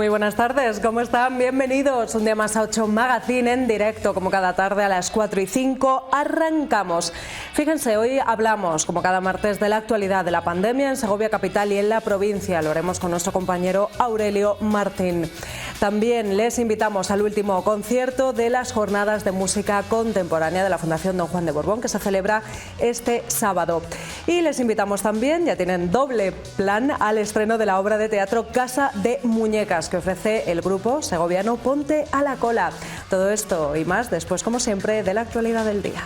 Muy buenas tardes, ¿cómo están? Bienvenidos un día más a 8 Magazine en directo, como cada tarde a las 4:05. Arrancamos. Fíjense, hoy hablamos, como cada martes, de la actualidad de la pandemia en Segovia capital y en la provincia. Lo haremos con nuestro compañero Aurelio Martín. También les invitamos al último concierto de las jornadas de música contemporánea de la Fundación Don Juan de Borbón, que se celebra este sábado. Y les invitamos también, ya tienen doble plan, al estreno de la obra de teatro Casa de Muñecas, que ofrece el grupo segoviano Ponte a la Cola. Todo esto y más después, como siempre, de la actualidad del día.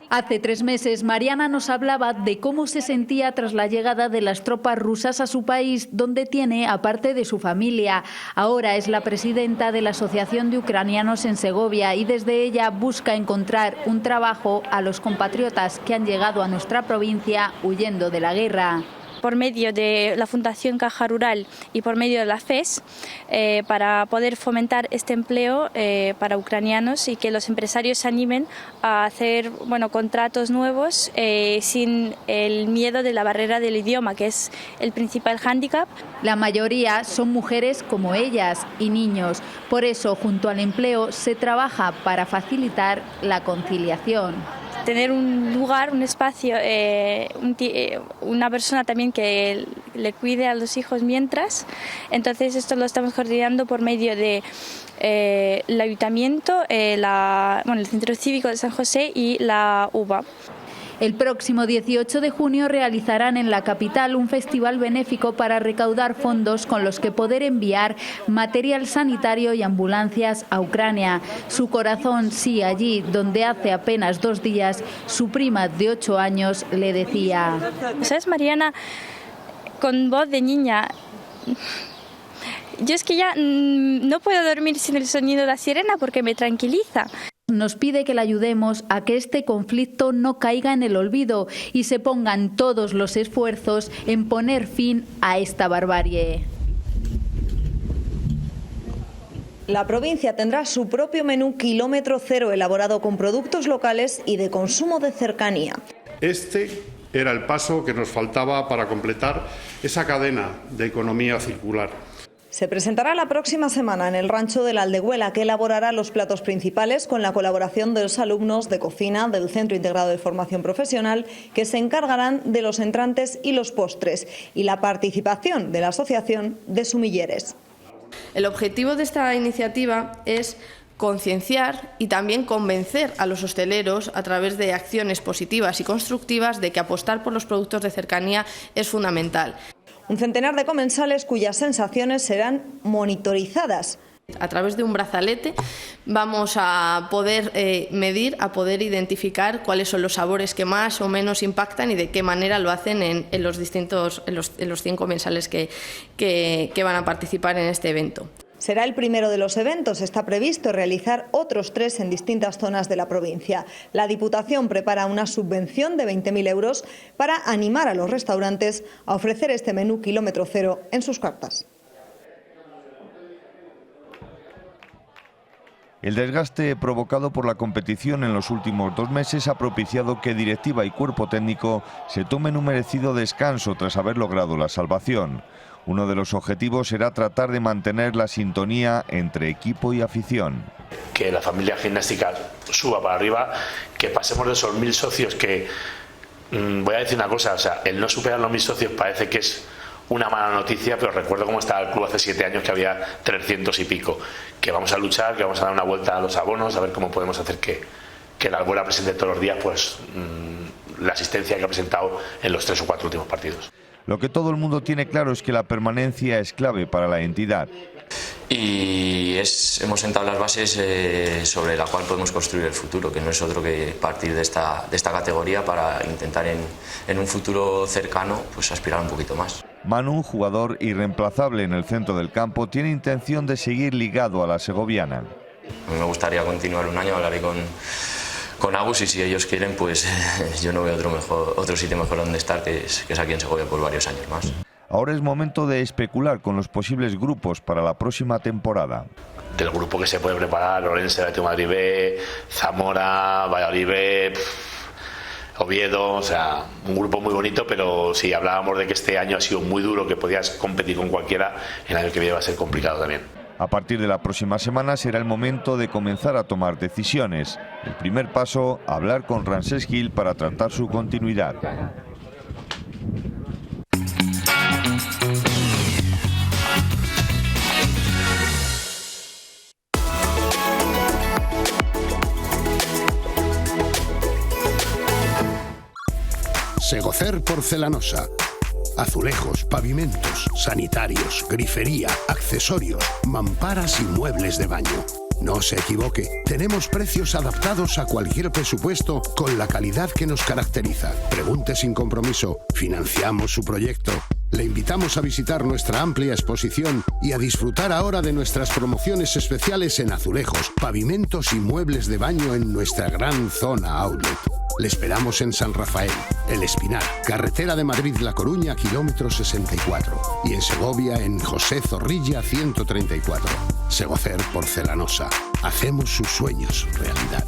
Hace 3 meses, Mariana nos hablaba de cómo se sentía tras la llegada de las tropas rusas a su país, donde tiene a parte de su familia. Ahora es la presidenta de la Asociación de Ucranianos en Segovia y desde ella busca encontrar un trabajo a los compatriotas que han llegado a nuestra provincia huyendo de la guerra. Por medio de la Fundación Caja Rural y por medio de la FES, para poder fomentar este empleo para ucranianos y que los empresarios se animen a hacer contratos nuevos sin el miedo de la barrera del idioma, que es el principal hándicap. La mayoría son mujeres como ellas y niños. Por eso, junto al empleo, se trabaja para facilitar la conciliación. Tener un lugar, un espacio, una persona también que le cuide a los hijos mientras. Entonces esto lo estamos coordinando por medio de el ayuntamiento, el Centro Cívico de San José y la UBA. El próximo 18 de junio realizarán en la capital un festival benéfico para recaudar fondos con los que poder enviar material sanitario y ambulancias a Ucrania. Su corazón sí allí, donde hace apenas 2 días su prima de 8 años le decía: ¿Sabes, Mariana? Con voz de niña. Yo es que ya no puedo dormir sin el sonido de la sirena porque me tranquiliza. Nos pide que le ayudemos a que este conflicto no caiga en el olvido y se pongan todos los esfuerzos en poner fin a esta barbarie. La provincia tendrá su propio menú kilómetro cero elaborado con productos locales y de consumo de cercanía. Este era el paso que nos faltaba para completar esa cadena de economía circular. Se presentará la próxima semana en el rancho de la Aldehuela, que elaborará los platos principales con la colaboración de los alumnos de cocina del Centro Integrado de Formación Profesional, que se encargarán de los entrantes y los postres, y la participación de la Asociación de Sumilleres. El objetivo de esta iniciativa es concienciar y también convencer a los hosteleros a través de acciones positivas y constructivas de que apostar por los productos de cercanía es fundamental. Un centenar de comensales cuyas sensaciones serán monitorizadas. A través de un brazalete vamos a poder medir, a poder identificar cuáles son los sabores que más o menos impactan y de qué manera lo hacen en los 100 comensales que van a participar en este evento. Será el primero de los eventos. Está previsto realizar otros 3 en distintas zonas de la provincia. La Diputación prepara una subvención de 20.000 euros para animar a los restaurantes a ofrecer este menú kilómetro cero en sus cartas. El desgaste provocado por la competición en los últimos 2 meses ha propiciado que directiva y cuerpo técnico se tomen un merecido descanso tras haber logrado la salvación. Uno de los objetivos será tratar de mantener la sintonía entre equipo y afición. Que la familia gimnástica suba para arriba, que pasemos de esos 1.000 socios que, voy a decir una cosa, el no superar los 1.000 socios parece que es una mala noticia, pero recuerdo cómo estaba el club hace 7 años, que había 300 y pico. Que vamos a luchar, que vamos a dar una vuelta a los abonos, a ver cómo podemos hacer que la Albuera presente todos los días la asistencia que ha presentado en los 3 o 4 últimos partidos. Lo que todo el mundo tiene claro es que la permanencia es clave para la entidad. Y hemos sentado las bases sobre la cual podemos construir el futuro, que no es otro que partir de esta categoría para intentar en un futuro cercano aspirar un poquito más. Manu, jugador irreemplazable en el centro del campo, tiene intención de seguir ligado a la segoviana. A mí me gustaría continuar un año, hablaré con Agus y si ellos quieren, yo no veo otro sitio mejor donde estar que es aquí en Segovia por varios años más. Ahora es momento de especular con los posibles grupos para la próxima temporada. Del grupo que se puede preparar, Orense, Atlético de Madrid B, Zamora, Valladolid B, Oviedo, o sea, un grupo muy bonito, pero si hablábamos de que este año ha sido muy duro, que podías competir con cualquiera, el año que viene va a ser complicado también. A partir de la próxima semana será el momento de comenzar a tomar decisiones. El primer paso, hablar con Ramsés Gil para tratar su continuidad. Segocer Porcelanosa. Azulejos, pavimentos, sanitarios, grifería, accesorios, mamparas y muebles de baño. No se equivoque, tenemos precios adaptados a cualquier presupuesto con la calidad que nos caracteriza. Pregunte sin compromiso, financiamos su proyecto. Le invitamos a visitar nuestra amplia exposición y a disfrutar ahora de nuestras promociones especiales en azulejos, pavimentos y muebles de baño en nuestra gran zona outlet. Le esperamos en San Rafael, El Espinar, carretera de Madrid-La Coruña, kilómetro 64. Y en Segovia, en José Zorrilla, 134. Segocer Porcelanosa. Hacemos sus sueños realidad.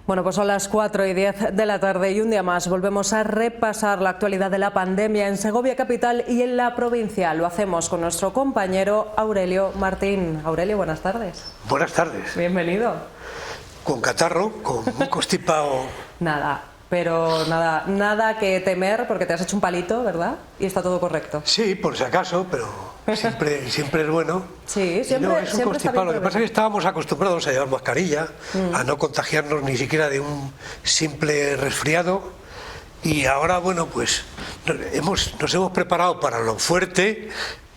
Bueno, pues son las 4:10 de la tarde y un día más volvemos a repasar la actualidad de la pandemia en Segovia capital y en la provincia. Lo hacemos con nuestro compañero Aurelio Martín. Aurelio, buenas tardes. Buenas tardes. Bienvenido. Con catarro, con un constipado. Nada, pero nada que temer porque te has hecho un palito, ¿verdad? Y está todo correcto. Sí, por si acaso, pero siempre es bueno. Sí, siempre. No, es un constipado. Lo que pasa es que estábamos acostumbrados a llevar mascarilla, a no contagiarnos ni siquiera de un simple resfriado. Y ahora, bueno, pues nos hemos preparado para lo fuerte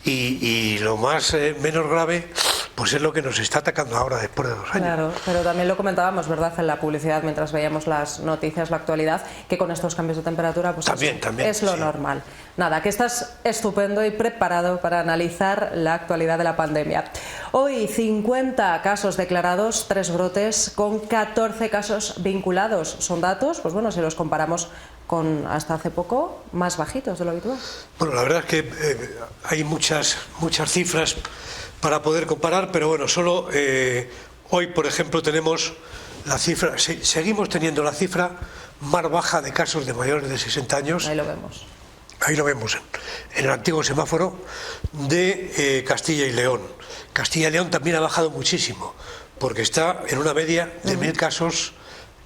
y lo más menos grave. Pues es lo que nos está atacando ahora después de 2 años. Claro, pero también lo comentábamos, ¿verdad?, en la publicidad mientras veíamos las noticias, la actualidad, que con estos cambios de temperatura pues también, es lo normal. Nada, que estás estupendo y preparado para analizar la actualidad de la pandemia. Hoy 50 casos declarados, 3 brotes con 14 casos vinculados. Son datos, pues bueno, si los comparamos con hasta hace poco, más bajitos de lo habitual. Bueno, la verdad es que hay muchas cifras para poder comparar, pero bueno, solo hoy, por ejemplo, tenemos la cifra, seguimos teniendo la cifra más baja de casos de mayores de 60 años. Ahí lo vemos. Ahí lo vemos, en el antiguo semáforo de Castilla y León. Castilla y León también ha bajado muchísimo, porque está en una media de 1.000 casos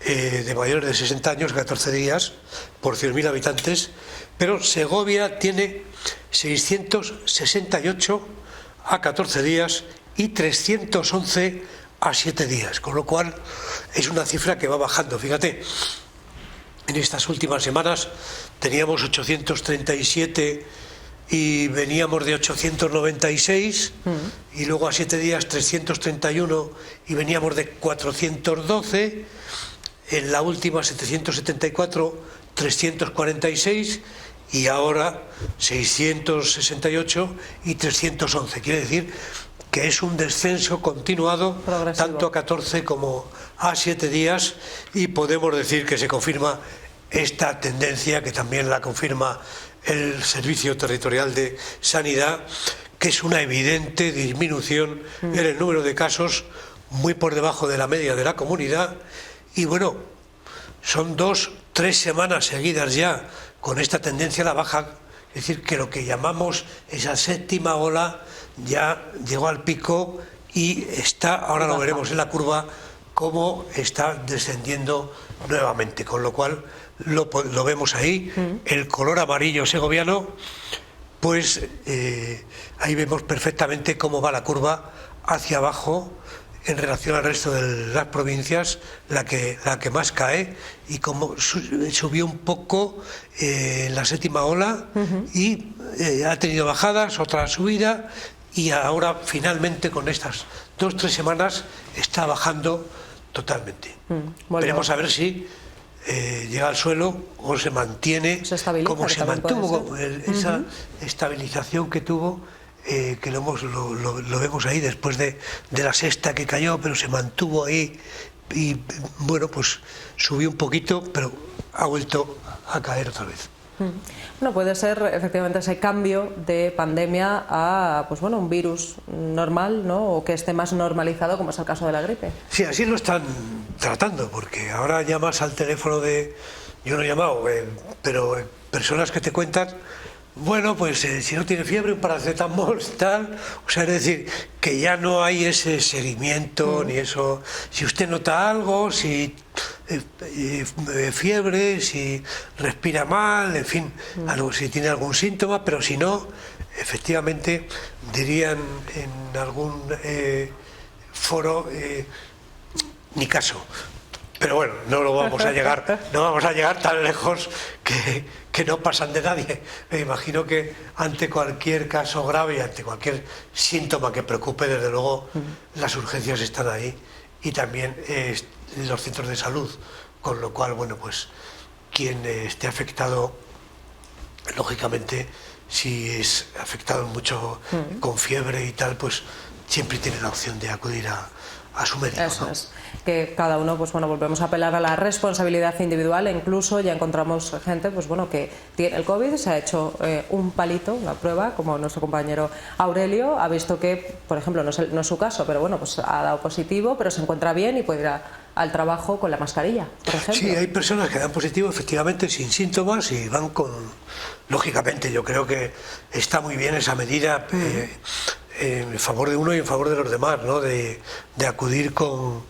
de mayores de 60 años, 14 días, por 100.000 habitantes, pero Segovia tiene 668 a 14 días y 311 a 7 días, con lo cual es una cifra que va bajando. Fíjate, en estas últimas semanas teníamos 837 y veníamos de 896 y luego a 7 días 331 y veníamos de 412, en la última 774, 346 y ahora 668 y 311. Quiere decir que es un descenso continuado, tanto a 14 como a 7 días, y podemos decir que se confirma esta tendencia, que también la confirma el Servicio Territorial de Sanidad, que es una evidente disminución en el número de casos, muy por debajo de la media de la comunidad. Y bueno, son 2-3 semanas seguidas ya con esta tendencia a la baja. Es decir, que lo que llamamos esa séptima ola ya llegó al pico y está, ahora lo veremos en la curva, cómo está descendiendo nuevamente, con lo cual lo vemos ahí, el color amarillo segoviano, pues ahí vemos perfectamente cómo va la curva hacia abajo en relación al resto de las provincias, la que más cae, y como subió un poco en la séptima ola y ha tenido bajadas, otra subida, y ahora finalmente con estas 2-3 semanas está bajando totalmente. Veremos a ver si llega al suelo o se mantiene como se mantuvo, esa estabilización que tuvo, que lo vemos ahí después de la sexta que cayó, pero se mantuvo ahí y bueno, pues subió un poquito, pero ha vuelto a caer otra vez. Bueno, puede ser efectivamente ese cambio de pandemia a pues bueno, un virus normal, ¿no? O que esté más normalizado, como es el caso de la gripe. Sí, así lo están tratando, porque ahora llamas al teléfono de... Yo no he llamado, pero personas que te cuentan, bueno, pues si no tiene fiebre, un paracetamol, tal. O sea, es decir, que ya no hay ese seguimiento, ni eso. Si usted nota algo, si fiebre, si respira mal, en fin, algo, si tiene algún síntoma, pero si no, efectivamente, dirían en algún foro, ni caso. Pero bueno, no vamos a llegar tan lejos que no pasan de nadie. Me imagino que ante cualquier caso grave, ante cualquier síntoma que preocupe, desde luego las urgencias están ahí y también los centros de salud, con lo cual, bueno, pues quien esté afectado, lógicamente, si es afectado mucho con fiebre y tal, pues siempre tiene la opción de acudir a su médico. Eso ¿no? es, que cada uno, pues bueno, volvemos a apelar a la responsabilidad individual e incluso ya encontramos gente, pues bueno, que tiene el COVID, se ha hecho un palito, una prueba, como nuestro compañero Aurelio, ha visto que, por ejemplo, no es su caso, pero bueno, pues ha dado positivo, pero se encuentra bien y puede ir al trabajo con la mascarilla, por ejemplo. Sí, hay personas que dan positivo, efectivamente, sin síntomas y van con... Lógicamente, yo creo que está muy bien esa medida en favor de uno y en favor de los demás, ¿no? De acudir con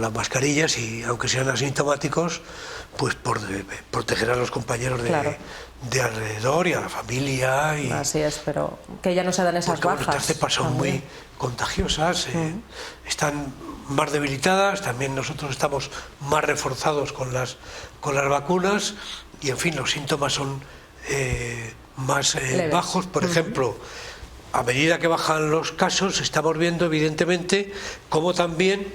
las mascarillas y, aunque sean asintomáticos, pues por proteger a los compañeros de alrededor y a la familia. Y, así es, pero que ya no se dan esas bajas. Estas cepas son muy contagiosas, están más debilitadas, también nosotros estamos más reforzados con las vacunas y, en fin, los síntomas son más bajos. Por ejemplo, a medida que bajan los casos, estamos viendo evidentemente cómo también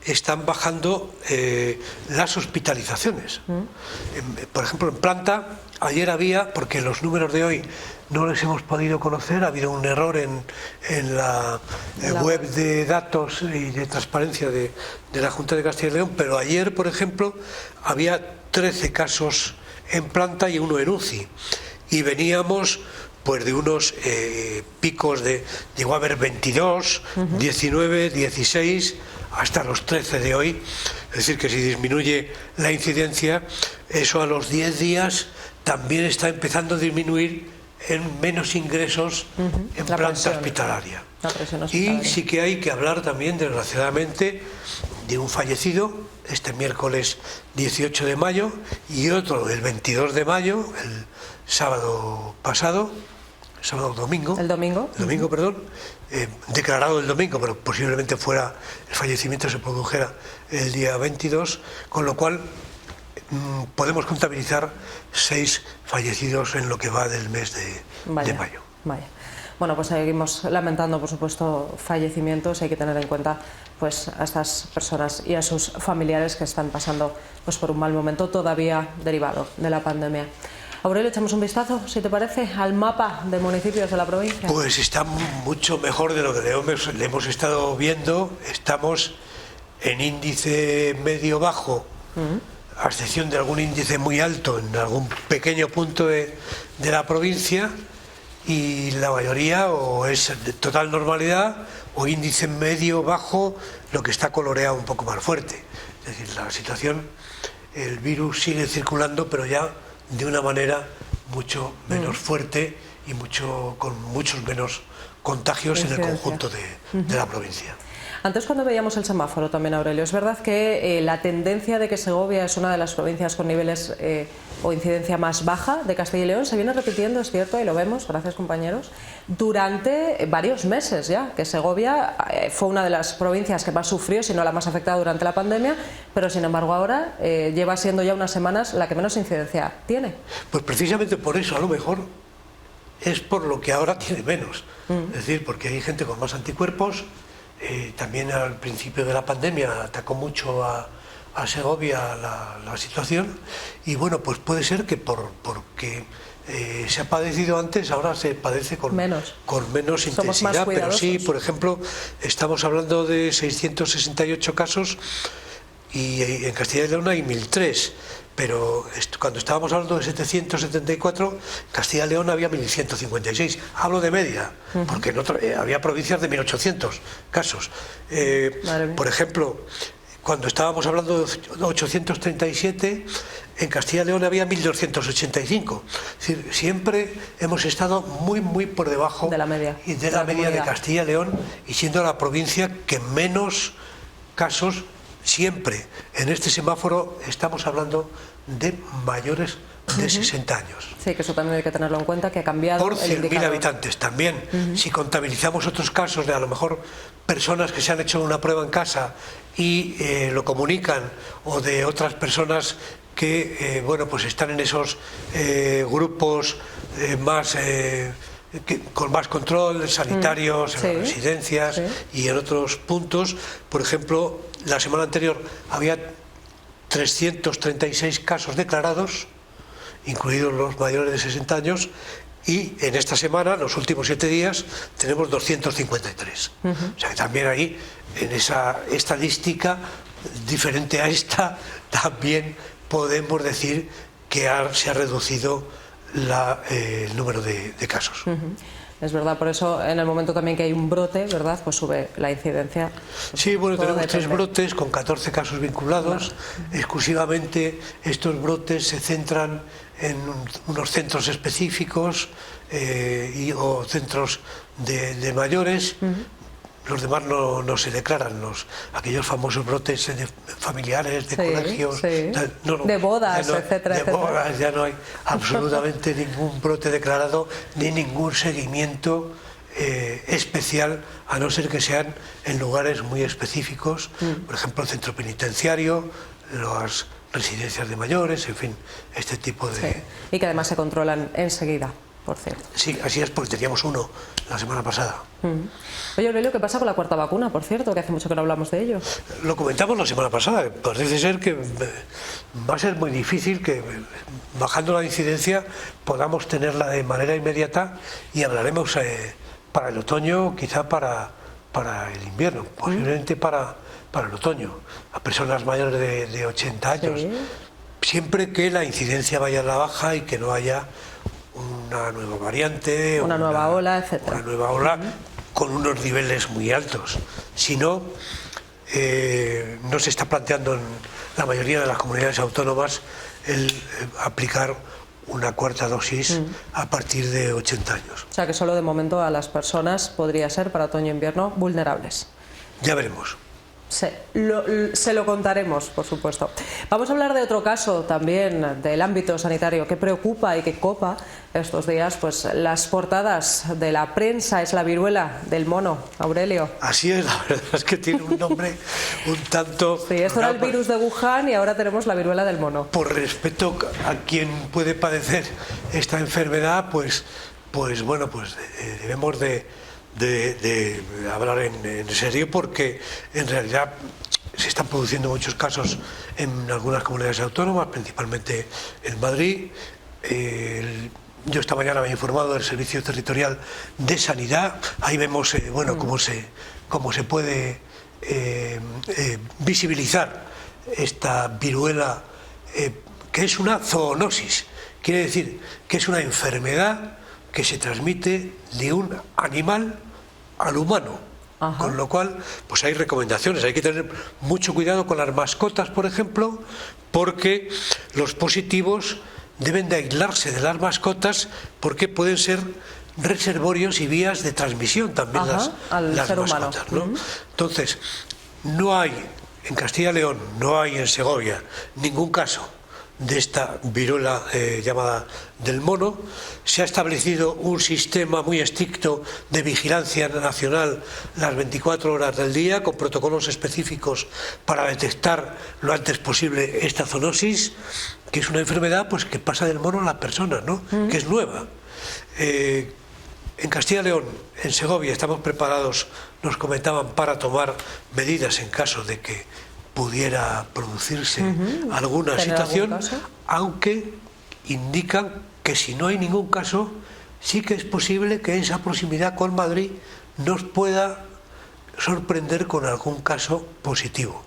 están bajando las hospitalizaciones. Por ejemplo, en planta, ayer había, porque los números de hoy no les hemos podido conocer, ha habido un error en la web de datos y de transparencia de la Junta de Castilla y León, pero ayer, por ejemplo, había 13 casos en planta y uno en UCI. Y veníamos pues de unos picos llegó a haber 22, 19, 16, hasta los 13 de hoy. Es decir, que si disminuye la incidencia, eso a los 10 días también está empezando a disminuir en menos ingresos en planta hospitalaria. Y sí que hay que hablar también, desgraciadamente, de un fallecido este miércoles 18 de mayo y otro el 22 de mayo, el domingo, declarado el domingo, pero posiblemente el fallecimiento se produjera el día 22, con lo cual podemos contabilizar 6 fallecidos en lo que va del mes de mayo. Vaya. Bueno, pues seguimos lamentando, por supuesto, fallecimientos. Hay que tener en cuenta pues a estas personas y a sus familiares que están pasando pues por un mal momento todavía derivado de la pandemia. Aurelio, echamos un vistazo, si te parece, al mapa de municipios de la provincia. Pues está mucho mejor de lo que le hemos estado viendo. Estamos en índice medio-bajo, a excepción de algún índice muy alto en algún pequeño punto de la provincia, y la mayoría o es de total normalidad o índice medio-bajo, lo que está coloreado un poco más fuerte. Es decir, la situación, el virus sigue circulando, pero ya de una manera mucho menos fuerte y con muchos menos contagios en el conjunto de la provincia. Antes, cuando veíamos el semáforo también, Aurelio, es verdad que la tendencia de que Segovia es una de las provincias con niveles o incidencia más baja de Castilla y León se viene repitiendo, es cierto, y lo vemos, gracias compañeros, durante varios meses ya, que Segovia fue una de las provincias que más sufrió, si no la más afectada durante la pandemia, pero sin embargo ahora lleva siendo ya unas semanas la que menos incidencia tiene. Pues precisamente por eso, a lo mejor, es por lo que ahora tiene menos. Es decir, porque hay gente con más anticuerpos. También al principio de la pandemia atacó mucho a Segovia la situación, y bueno, pues puede ser que porque se ha padecido antes, ahora se padece con menos intensidad, pero sí, por ejemplo, estamos hablando de 668 casos y en Castilla y León hay 1003, pero cuando estábamos hablando de 774, en Castilla y León había 1156. Hablo de media, porque había provincias de 1800 casos. Por ejemplo, cuando estábamos hablando de 837, en Castilla y León había 1285. Es decir, siempre hemos estado muy por debajo de la media de Castilla y León, y siendo la provincia que menos casos. Siempre en este semáforo estamos hablando de mayores de 60 años. Sí, que eso también hay que tenerlo en cuenta, que ha cambiado por 100.000 habitantes. También, si contabilizamos otros casos de a lo mejor personas que se han hecho una prueba en casa y lo comunican, o de otras personas que bueno, pues están en esos grupos más con más control, sanitarios, en las residencias y en otros puntos. Por ejemplo, la semana anterior había 336 casos declarados, incluidos los mayores de 60 años, y en esta semana, los últimos 7 días, tenemos 253. O sea que también ahí, en esa estadística diferente a esta, también podemos decir que se ha reducido el número de casos. Es verdad, por eso en el momento también que hay un brote, ¿verdad?, pues sube la incidencia. Sí, bueno, tenemos 3 brotes con 14 casos vinculados. Exclusivamente estos brotes se centran en unos centros específicos o centros de mayores. Los demás no se declaran, aquellos famosos brotes familiares, de colegios, de bodas, etcétera. De bodas, ya no hay absolutamente ningún brote declarado, ni ningún seguimiento especial, a no ser que sean en lugares muy específicos, por ejemplo el centro penitenciario, las residencias de mayores, en fin, este tipo de... Y que además se controlan enseguida, por cierto. Sí, así es, porque teníamos uno la semana pasada. Oye, Aurelio, ¿qué pasa con la cuarta vacuna, por cierto, que hace mucho que no hablamos de ello? Lo comentamos la semana pasada. Parece ser que va a ser muy difícil que, bajando la incidencia, podamos tenerla de manera inmediata, y hablaremos para el otoño, quizá para el invierno, posiblemente para el otoño, a personas mayores de 80 años, siempre que la incidencia vaya a la baja y que no haya una nueva variante, una nueva ola, etcétera. Una nueva ola con unos niveles muy altos. Si no, no se está planteando en la mayoría de las comunidades autónomas el aplicar una cuarta dosis a partir de 80 años. O sea que solo de momento a las personas podría ser para otoño e invierno vulnerables. Ya veremos. Se lo contaremos, por supuesto. Vamos a hablar de otro caso también del ámbito sanitario que preocupa y que copa estos días, pues las portadas de la prensa. Es la viruela del mono, Aurelio. Así es, la verdad es que tiene un nombre un tanto... Sí, esto era el virus de Wuhan y ahora tenemos la viruela del mono. Por respeto a quien puede padecer esta enfermedad, pues bueno, pues debemos de hablar en serio, porque en realidad se están produciendo muchos casos en algunas comunidades autónomas, principalmente en Madrid. Yo esta mañana me he informado del Servicio Territorial de Sanidad. Ahí vemos bueno, cómo se puede visibilizar esta viruela, que es una zoonosis. Quiere decir que es una enfermedad que se transmite de un animal al humano. Con lo cual, pues hay recomendaciones. Hay que tener mucho cuidado con las mascotas, por ejemplo, porque los positivos deben de aislarse de las mascotas, porque pueden ser reservorios y vías de transmisión también las mascotas, ¿no? Entonces, no hay en Castilla y León, no hay en Segovia ningún caso de esta viruela llamada del mono. Se ha establecido un sistema muy estricto de vigilancia nacional las 24 horas del día, con protocolos específicos para detectar lo antes posible esta zoonosis, que es una enfermedad pues que pasa del mono a las personas, ¿no? Que es nueva. En Castilla y León, en Segovia, estamos preparados, nos comentaban, para tomar medidas en caso de que pudiera producirse alguna situación, aunque indican que si no hay ningún caso, sí que es posible que esa proximidad con Madrid nos pueda sorprender con algún caso positivo.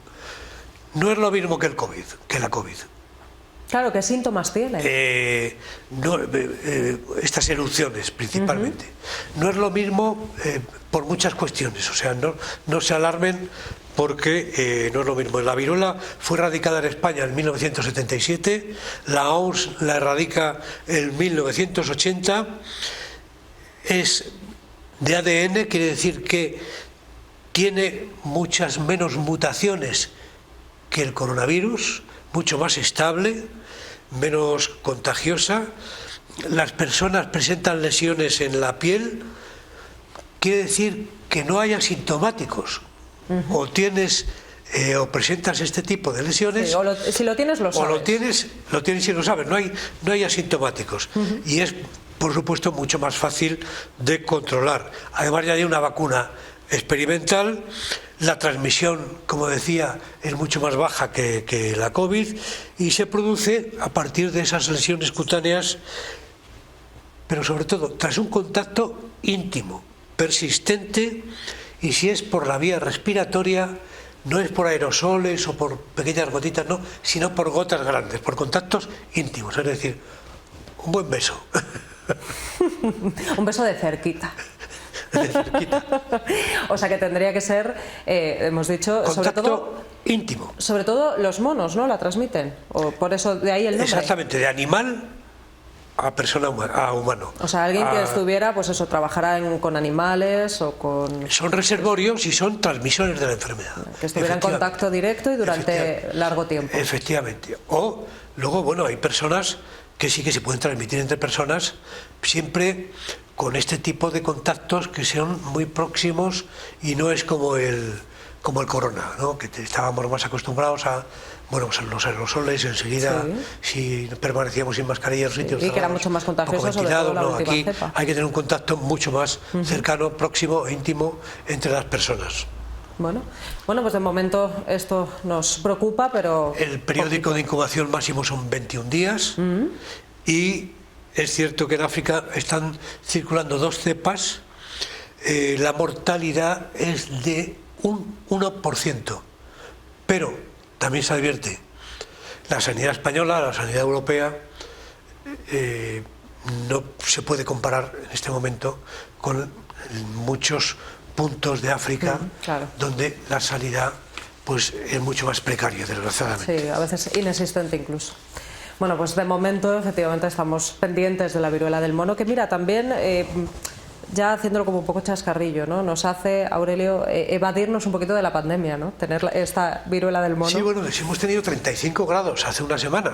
No es lo mismo que el COVID, que la COVID. Claro, ¿qué síntomas tienen? Estas erupciones principalmente. No es lo mismo por muchas cuestiones, o sea, no se alarmen porque no es lo mismo. La viruela fue erradicada en España en 1977, la OMS la erradica en 1980, es de ADN, quiere decir que tiene muchas menos mutaciones que el coronavirus, mucho más estable, menos contagiosa. Las personas presentan lesiones en la piel, quiere decir que no hay asintomáticos. O tienes o presentas este tipo de lesiones, sí, si lo tienes lo sabes. O lo tienes y lo sabes, no hay asintomáticos. Y es, por supuesto, mucho más fácil de controlar. Además ya hay una vacuna experimental, la transmisión, como decía, es mucho más baja que la COVID y se produce a partir de esas lesiones cutáneas, pero sobre todo tras un contacto íntimo, persistente, y si es por la vía respiratoria, no es por aerosoles o por pequeñas gotitas, no, sino por gotas grandes, por contactos íntimos, es decir, un buen beso. Un beso de cerquita. O sea que tendría que ser, hemos dicho, contacto sobre todo íntimo. Sobre todo los monos, ¿no? La transmiten, o por eso de ahí el nombre. Exactamente, de animal a persona, a humano. O sea, alguien que estuviera, pues eso, trabajara con animales o con... Son reservorios y son transmisores de la enfermedad. Que estuviera en contacto directo y durante largo tiempo. Efectivamente. O luego, bueno, hay personas que sí que se pueden transmitir entre personas, siempre con este tipo de contactos que son muy próximos y no es como el corona, ¿no? Que estábamos más acostumbrados a, bueno, pues los aerosoles enseguida, si permanecíamos sin mascarilla en sitios y que era mucho más contagioso, sobre todo la última aquí cepa. Hay que tener un contacto mucho más cercano, próximo e íntimo entre las personas. Bueno, pues de momento esto nos preocupa, pero... El periódico de incubación máximo son 21 días y es cierto que en África están circulando 2 cepas, la mortalidad es de un 1%, pero también se advierte, la sanidad española, la sanidad europea, no se puede comparar en este momento con muchos puntos de África donde la sanidad pues es mucho más precaria, desgraciadamente. Sí, a veces inexistente incluso. Bueno, pues de momento efectivamente estamos pendientes de la viruela del mono, que mira, también ya haciéndolo como un poco chascarrillo, ¿no? Nos hace, Aurelio, evadirnos un poquito de la pandemia, ¿no? Tener esta viruela del mono. Sí, bueno, hemos tenido 35 grados hace una semana,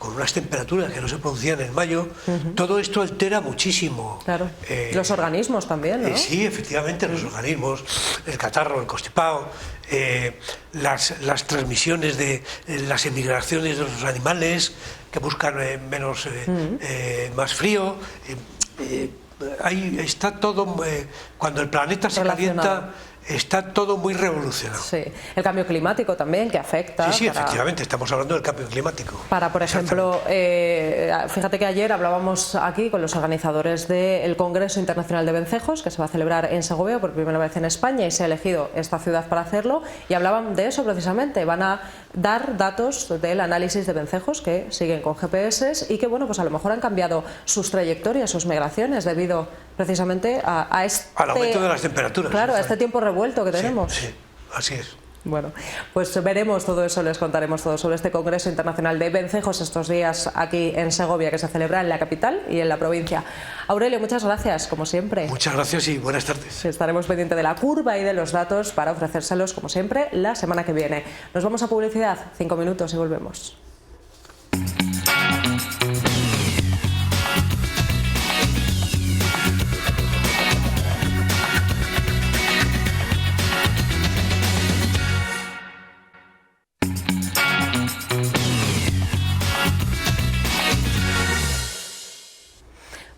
con unas temperaturas que no se producían en mayo. Todo esto altera muchísimo. Claro. Los organismos también, ¿no? Sí, efectivamente, los organismos, el catarro, el constipado, las transmisiones de las emigraciones de los animales que buscan más frío. Ahí está todo, cuando el planeta se calienta, está todo muy revolucionado. Sí, el cambio climático también, que afecta. Sí, efectivamente, estamos hablando del cambio climático. Para, por ejemplo, fíjate que ayer hablábamos aquí con los organizadores del Congreso Internacional de Vencejos, que se va a celebrar en Segovia por primera vez en España, y se ha elegido esta ciudad para hacerlo, y hablaban de eso precisamente. Van a dar datos del análisis de vencejos que siguen con GPS y que, bueno, pues a lo mejor han cambiado sus trayectorias, sus migraciones, debido precisamente a este... al aumento de las temperaturas. Claro, a este tiempo revuelto que tenemos. Sí, así es. Bueno, pues veremos todo eso, les contaremos todo sobre este Congreso Internacional de Vencejos estos días aquí en Segovia, que se celebra en la capital y en la provincia. Aurelio, muchas gracias, como siempre. Muchas gracias y buenas tardes. Estaremos pendientes de la curva y de los datos para ofrecérselos, como siempre, la semana que viene. Nos vamos a publicidad, 5 minutos y volvemos.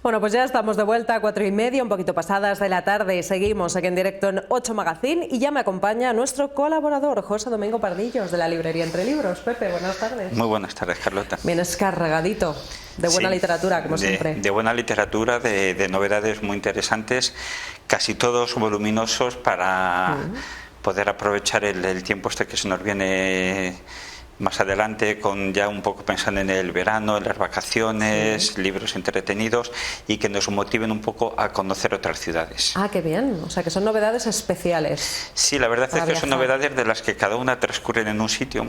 Bueno, pues ya estamos de vuelta a 4:30, un poquito pasadas de la tarde, y seguimos aquí en directo en 8 Magazine, y ya me acompaña nuestro colaborador, José Domingo Pardillos, de la librería Entre Libros. Pepe, buenas tardes. Muy buenas tardes, Carlota. Vienes cargadito de buena literatura, como siempre. De buena literatura, de novedades muy interesantes, casi todos voluminosos para poder aprovechar el tiempo este que se nos viene más adelante, con ya un poco pensando en el verano, en las vacaciones, libros entretenidos y que nos motiven un poco a conocer otras ciudades. Ah, qué bien. O sea, que son novedades especiales. Sí, la verdad es que son novedades de las que cada una transcurren en un sitio.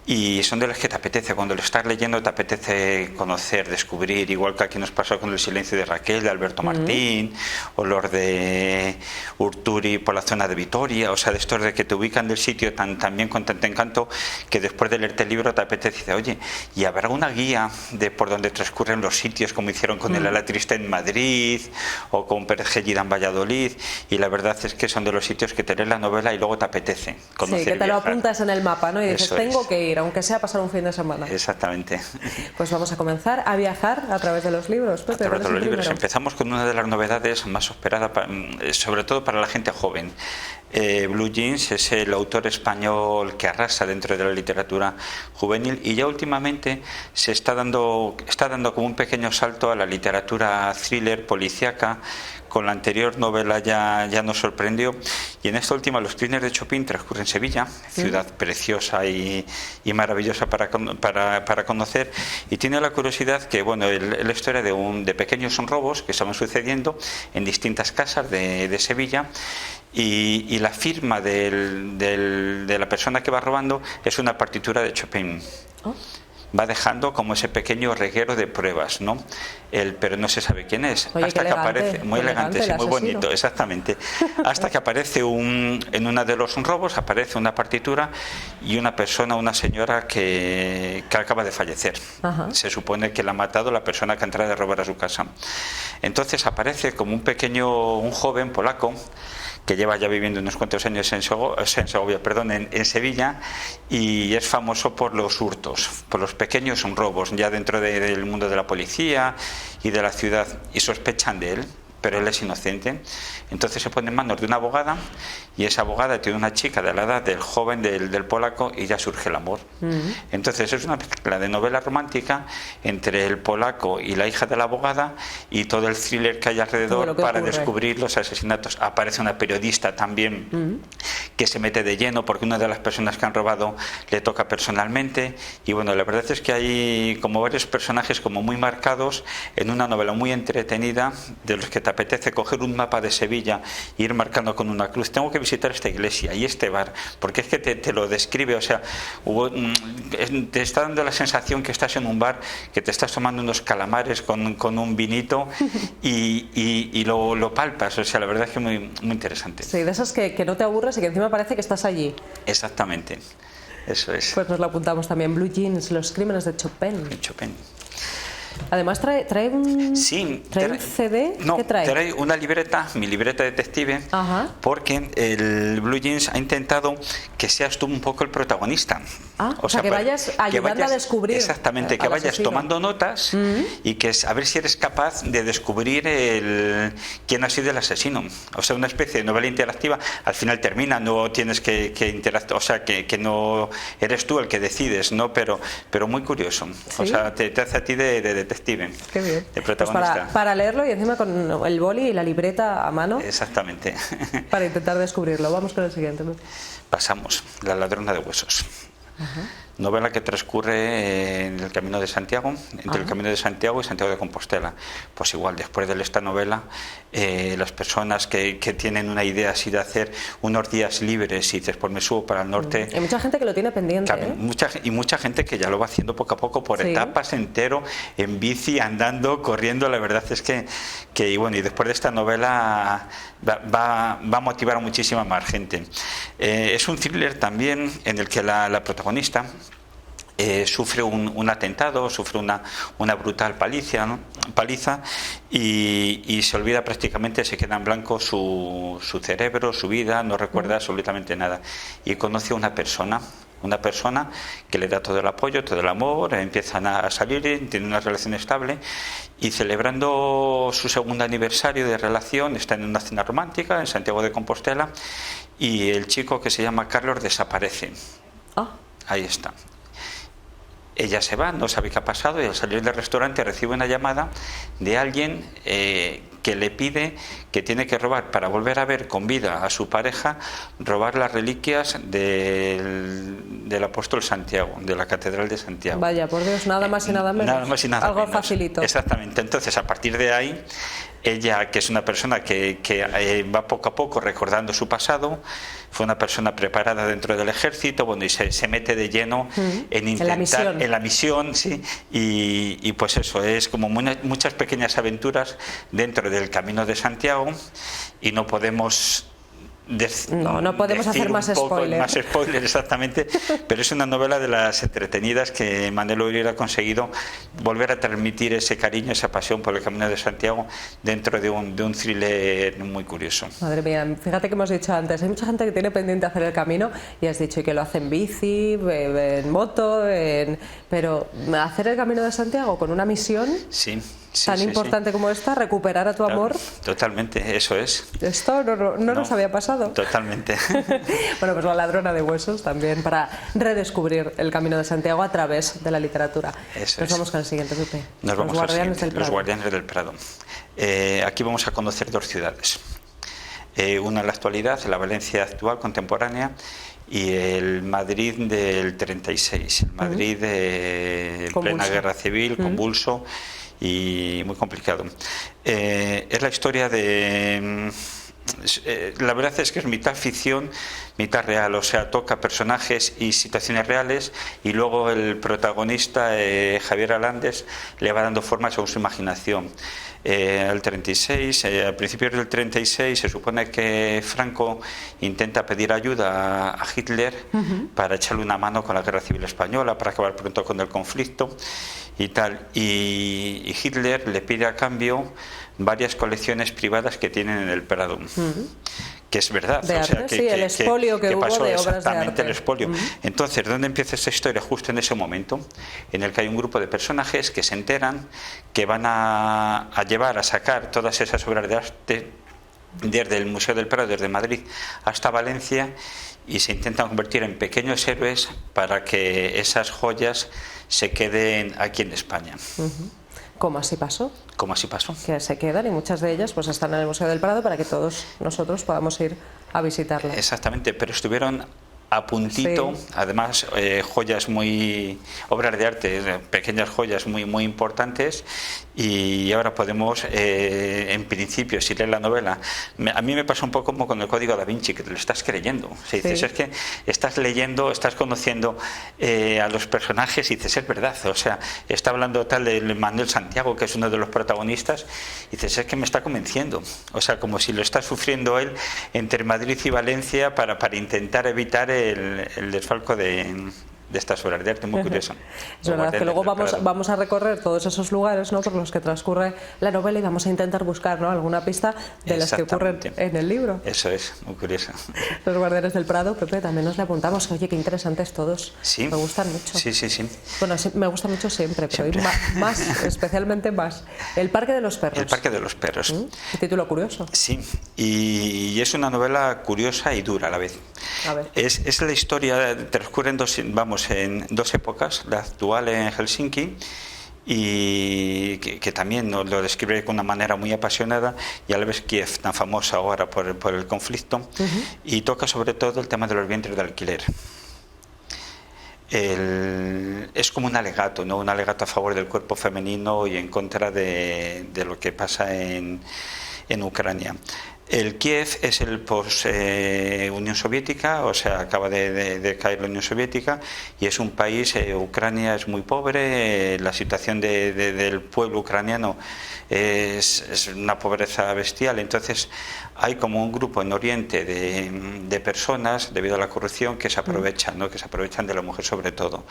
Y son de las que te apetece, cuando lo estás leyendo te apetece conocer, descubrir, igual que aquí nos pasó con El silencio de Raquel, de Alberto Martín, o los de Urturi por la zona de Vitoria, o sea, de estos de que te ubican del sitio tan bien con tanto encanto, que después de leerte el libro te apetece decir, oye, ¿y habrá una guía de por donde transcurren los sitios, como hicieron con el Ala Triste en Madrid, o con Pérez Gellida en Valladolid? Y la verdad es que son de los sitios que te lees la novela y luego te apetece conocer. Sí, que te lo apuntas en el mapa, ¿no? Y dices, tengo que ir, aunque sea pasar un fin de semana. Exactamente. Pues vamos a comenzar a viajar a través de los libros. Pepe, a través de los libros. Empezamos con una de las novedades más esperadas, sobre todo para la gente joven. Blue Jeans es el autor español que arrasa dentro de la literatura juvenil y ya últimamente se está dando como un pequeño salto a la literatura thriller policíaca. Con la anterior novela ya nos sorprendió, y en esta última Los Crímenes de Chopin transcurre en Sevilla, ciudad preciosa y maravillosa para conocer, y tiene la curiosidad que, bueno, la historia de pequeños robos que estaban sucediendo en distintas casas de Sevilla, y la firma de la persona que va robando es una partitura de Chopin. Va dejando como ese pequeño reguero de pruebas, ¿no? Pero no se sabe quién es. Oye, hasta que aparece, muy elegante, sí, muy bonito, exactamente. Hasta que aparece en uno de los robos, aparece una partitura y una persona, una señora que acaba de fallecer. Se supone que la ha matado la persona que ha entrado a robar a su casa. Entonces aparece como un joven polaco que lleva ya viviendo unos cuantos años en Sevilla, y es famoso por los hurtos, por los pequeños robos, ya dentro del mundo de la policía y de la ciudad, y sospechan de él, pero él es inocente. Entonces se pone en manos de una abogada, y esa abogada tiene una chica de la edad del joven del polaco, y ya surge el amor. Entonces es una mezcla de novela romántica entre el polaco y la hija de la abogada, y todo el thriller que hay alrededor para descubrir los asesinatos. Aparece una periodista también que se mete de lleno porque una de las personas que han robado le toca personalmente, y bueno, la verdad es que hay como varios personajes como muy marcados en una novela muy entretenida, de los que te apetece coger un mapa de Sevilla e ir marcando con una cruz, tengo que visitar esta iglesia y este bar, porque es que te lo describe, o sea, te está dando la sensación que estás en un bar, que te estás tomando unos calamares con un vinito y lo palpas, o sea, la verdad es que es muy, muy interesante. Sí, de esas que no te aburres y que encima parece que estás allí. Exactamente, eso es. Pues nos lo apuntamos también, Blue Jeans, Los Crímenes de Chopin. Además trae un CD. No, ¿qué trae? Trae una libreta, mi libreta detective, porque el Blue Jeans ha intentado que seas tú un poco el protagonista. O sea, que vayas ayudando a descubrir. Exactamente, que vayas tomando notas y que a ver si eres capaz de descubrir quién ha sido el asesino. O sea, una especie de novela interactiva. Al final termina, no tienes que interactuar, o sea, que no eres tú el que decides, ¿no? Pero muy curioso. ¿Sí? O sea, te hace a ti de detective. Qué bien. De protagonista. Pues para leerlo y encima con el boli y la libreta a mano. Exactamente. Para intentar descubrirlo. Vamos con el siguiente. Pasamos. La ladrona de huesos. Novela que transcurre en el Camino de Santiago, entre el Camino de Santiago y Santiago de Compostela. Pues igual, después de esta novela, las personas que tienen una idea así de hacer unos días libres y después me subo para el norte. Hay mucha gente que lo tiene pendiente. Mucha gente que ya lo va haciendo poco a poco por etapas, entero, en bici, andando, corriendo. La verdad es que y bueno, y después de esta novela va a motivar a muchísima más gente. Es un thriller también en el que la protagonista sufre un atentado, sufre una brutal paliza y se olvida prácticamente, se queda en blanco su cerebro, su vida, no recuerda absolutamente nada, y conoce a una persona que le da todo el apoyo, todo el amor, empiezan a salir, tienen una relación estable, y celebrando su segundo aniversario de relación están en una cena romántica en Santiago de Compostela, y el chico, que se llama Carlos, desaparece. Ahí está. Ella se va, no sabe qué ha pasado, y al salir del restaurante recibe una llamada de alguien que le pide que tiene que robar, para volver a ver con vida a su pareja, robar las reliquias del apóstol Santiago, de la Catedral de Santiago. Vaya, por Dios, nada más y nada menos. Nada más y nada Algo menos. facilito. Exactamente. Entonces, a partir de ahí, ella, que es una persona que va poco a poco recordando su pasado, fue una persona preparada dentro del ejército, bueno, y se mete de lleno en intentar, en la misión, sí, y pues eso, es como muchas pequeñas aventuras dentro del Camino de Santiago, y no podemos no podemos hacer más spoiler. Más spoiler, exactamente, pero es una novela de las entretenidas que Manuel Oriol ha conseguido volver a transmitir ese cariño, esa pasión por el Camino de Santiago dentro de un thriller muy curioso. Madre mía, fíjate que hemos dicho antes, hay mucha gente que tiene pendiente hacer el camino y has dicho que lo hace en bici, en moto, pero hacer el Camino de Santiago con una misión tan importante como esta, recuperar a tu amor. Totalmente, eso es. Esto no nos había pasado. Totalmente. Bueno, pues La ladrona de huesos también, para redescubrir el Camino de Santiago a través de la literatura. Nos vamos con el siguiente, Pepe. Nos vamos al siguiente, Los Guardianes del Prado. Aquí vamos a conocer dos ciudades. Una en la actualidad, la Valencia actual, contemporánea, y el Madrid del 36, el Madrid de plena guerra civil, convulso y muy complicado. Es la historia de... la verdad es que es mitad ficción, mitad real, o sea, toca personajes y situaciones reales, y luego el protagonista, Javier Alandes, le va dando forma según su imaginación. El 36, a principios del 36 se supone que Franco intenta pedir ayuda a Hitler para echarle una mano con la guerra civil española, para acabar pronto con el conflicto y tal, y Hitler le pide a cambio varias colecciones privadas que tienen en el Prado. Que es verdad, de arte, o sea, el expolio que hubo pasó de obras exactamente de arte. El expolio. Entonces, ¿dónde empieza esta historia? Justo en ese momento en el que hay un grupo de personajes que se enteran que van a llevar a sacar todas esas obras de arte desde el Museo del Prado, desde Madrid hasta Valencia, y se intentan convertir en pequeños héroes para que esas joyas se queden aquí en España. ¿Cómo así pasó? ¿Cómo así pasó? Que se quedan, y muchas de ellas pues están en el Museo del Prado para que todos nosotros podamos ir a visitarlas. Exactamente, pero estuvieron a puntito, además joyas obras de arte, pequeñas joyas muy importantes, y ahora podemos, en principio, si lees la novela, a mí me pasa un poco como con el Código Da Vinci, que te lo estás creyendo. O sea, dices, es que estás leyendo, estás conociendo a los personajes y dices, es verdad, o sea, está hablando tal de Manuel Santiago, que es uno de los protagonistas, y dices, es que me está convenciendo. O sea, como si lo está sufriendo él entre Madrid y Valencia para intentar evitar el desfalco de estas obras de arte, muy curioso. Es verdad que luego vamos a recorrer todos esos lugares, ¿no?, por los que transcurre la novela, y vamos a intentar buscar, ¿no?, alguna pista de las que ocurren en el libro. Eso es, muy curioso. Los Guardianes del Prado, Pepe, también nos le apuntamos. Oye, qué interesantes todos. Sí. Me gustan mucho. Sí. Bueno, sí, me gusta mucho siempre, pero más, especialmente más. El Parque de los Perros. El Parque de los Perros. Qué título curioso. Sí, y es una novela curiosa y dura a la vez. A ver. Es la historia, transcurre en dos épocas, la actual en Helsinki, y que también lo describe con una manera muy apasionada, y a la vez Kiev, tan famosa ahora por el conflicto, y toca sobre todo el tema de los vientres de alquiler. Es como un alegato, ¿no?, un alegato a favor del cuerpo femenino y en contra de lo que pasa en Ucrania. El Kiev es el post-Unión Soviética, o sea, acaba de caer la Unión Soviética, y es un país, Ucrania es muy pobre, la situación del pueblo ucraniano es una pobreza bestial. Entonces hay como un grupo en Oriente de personas, debido a la corrupción, que se aprovechan, ¿no?, que se aprovechan de la mujer sobre todo,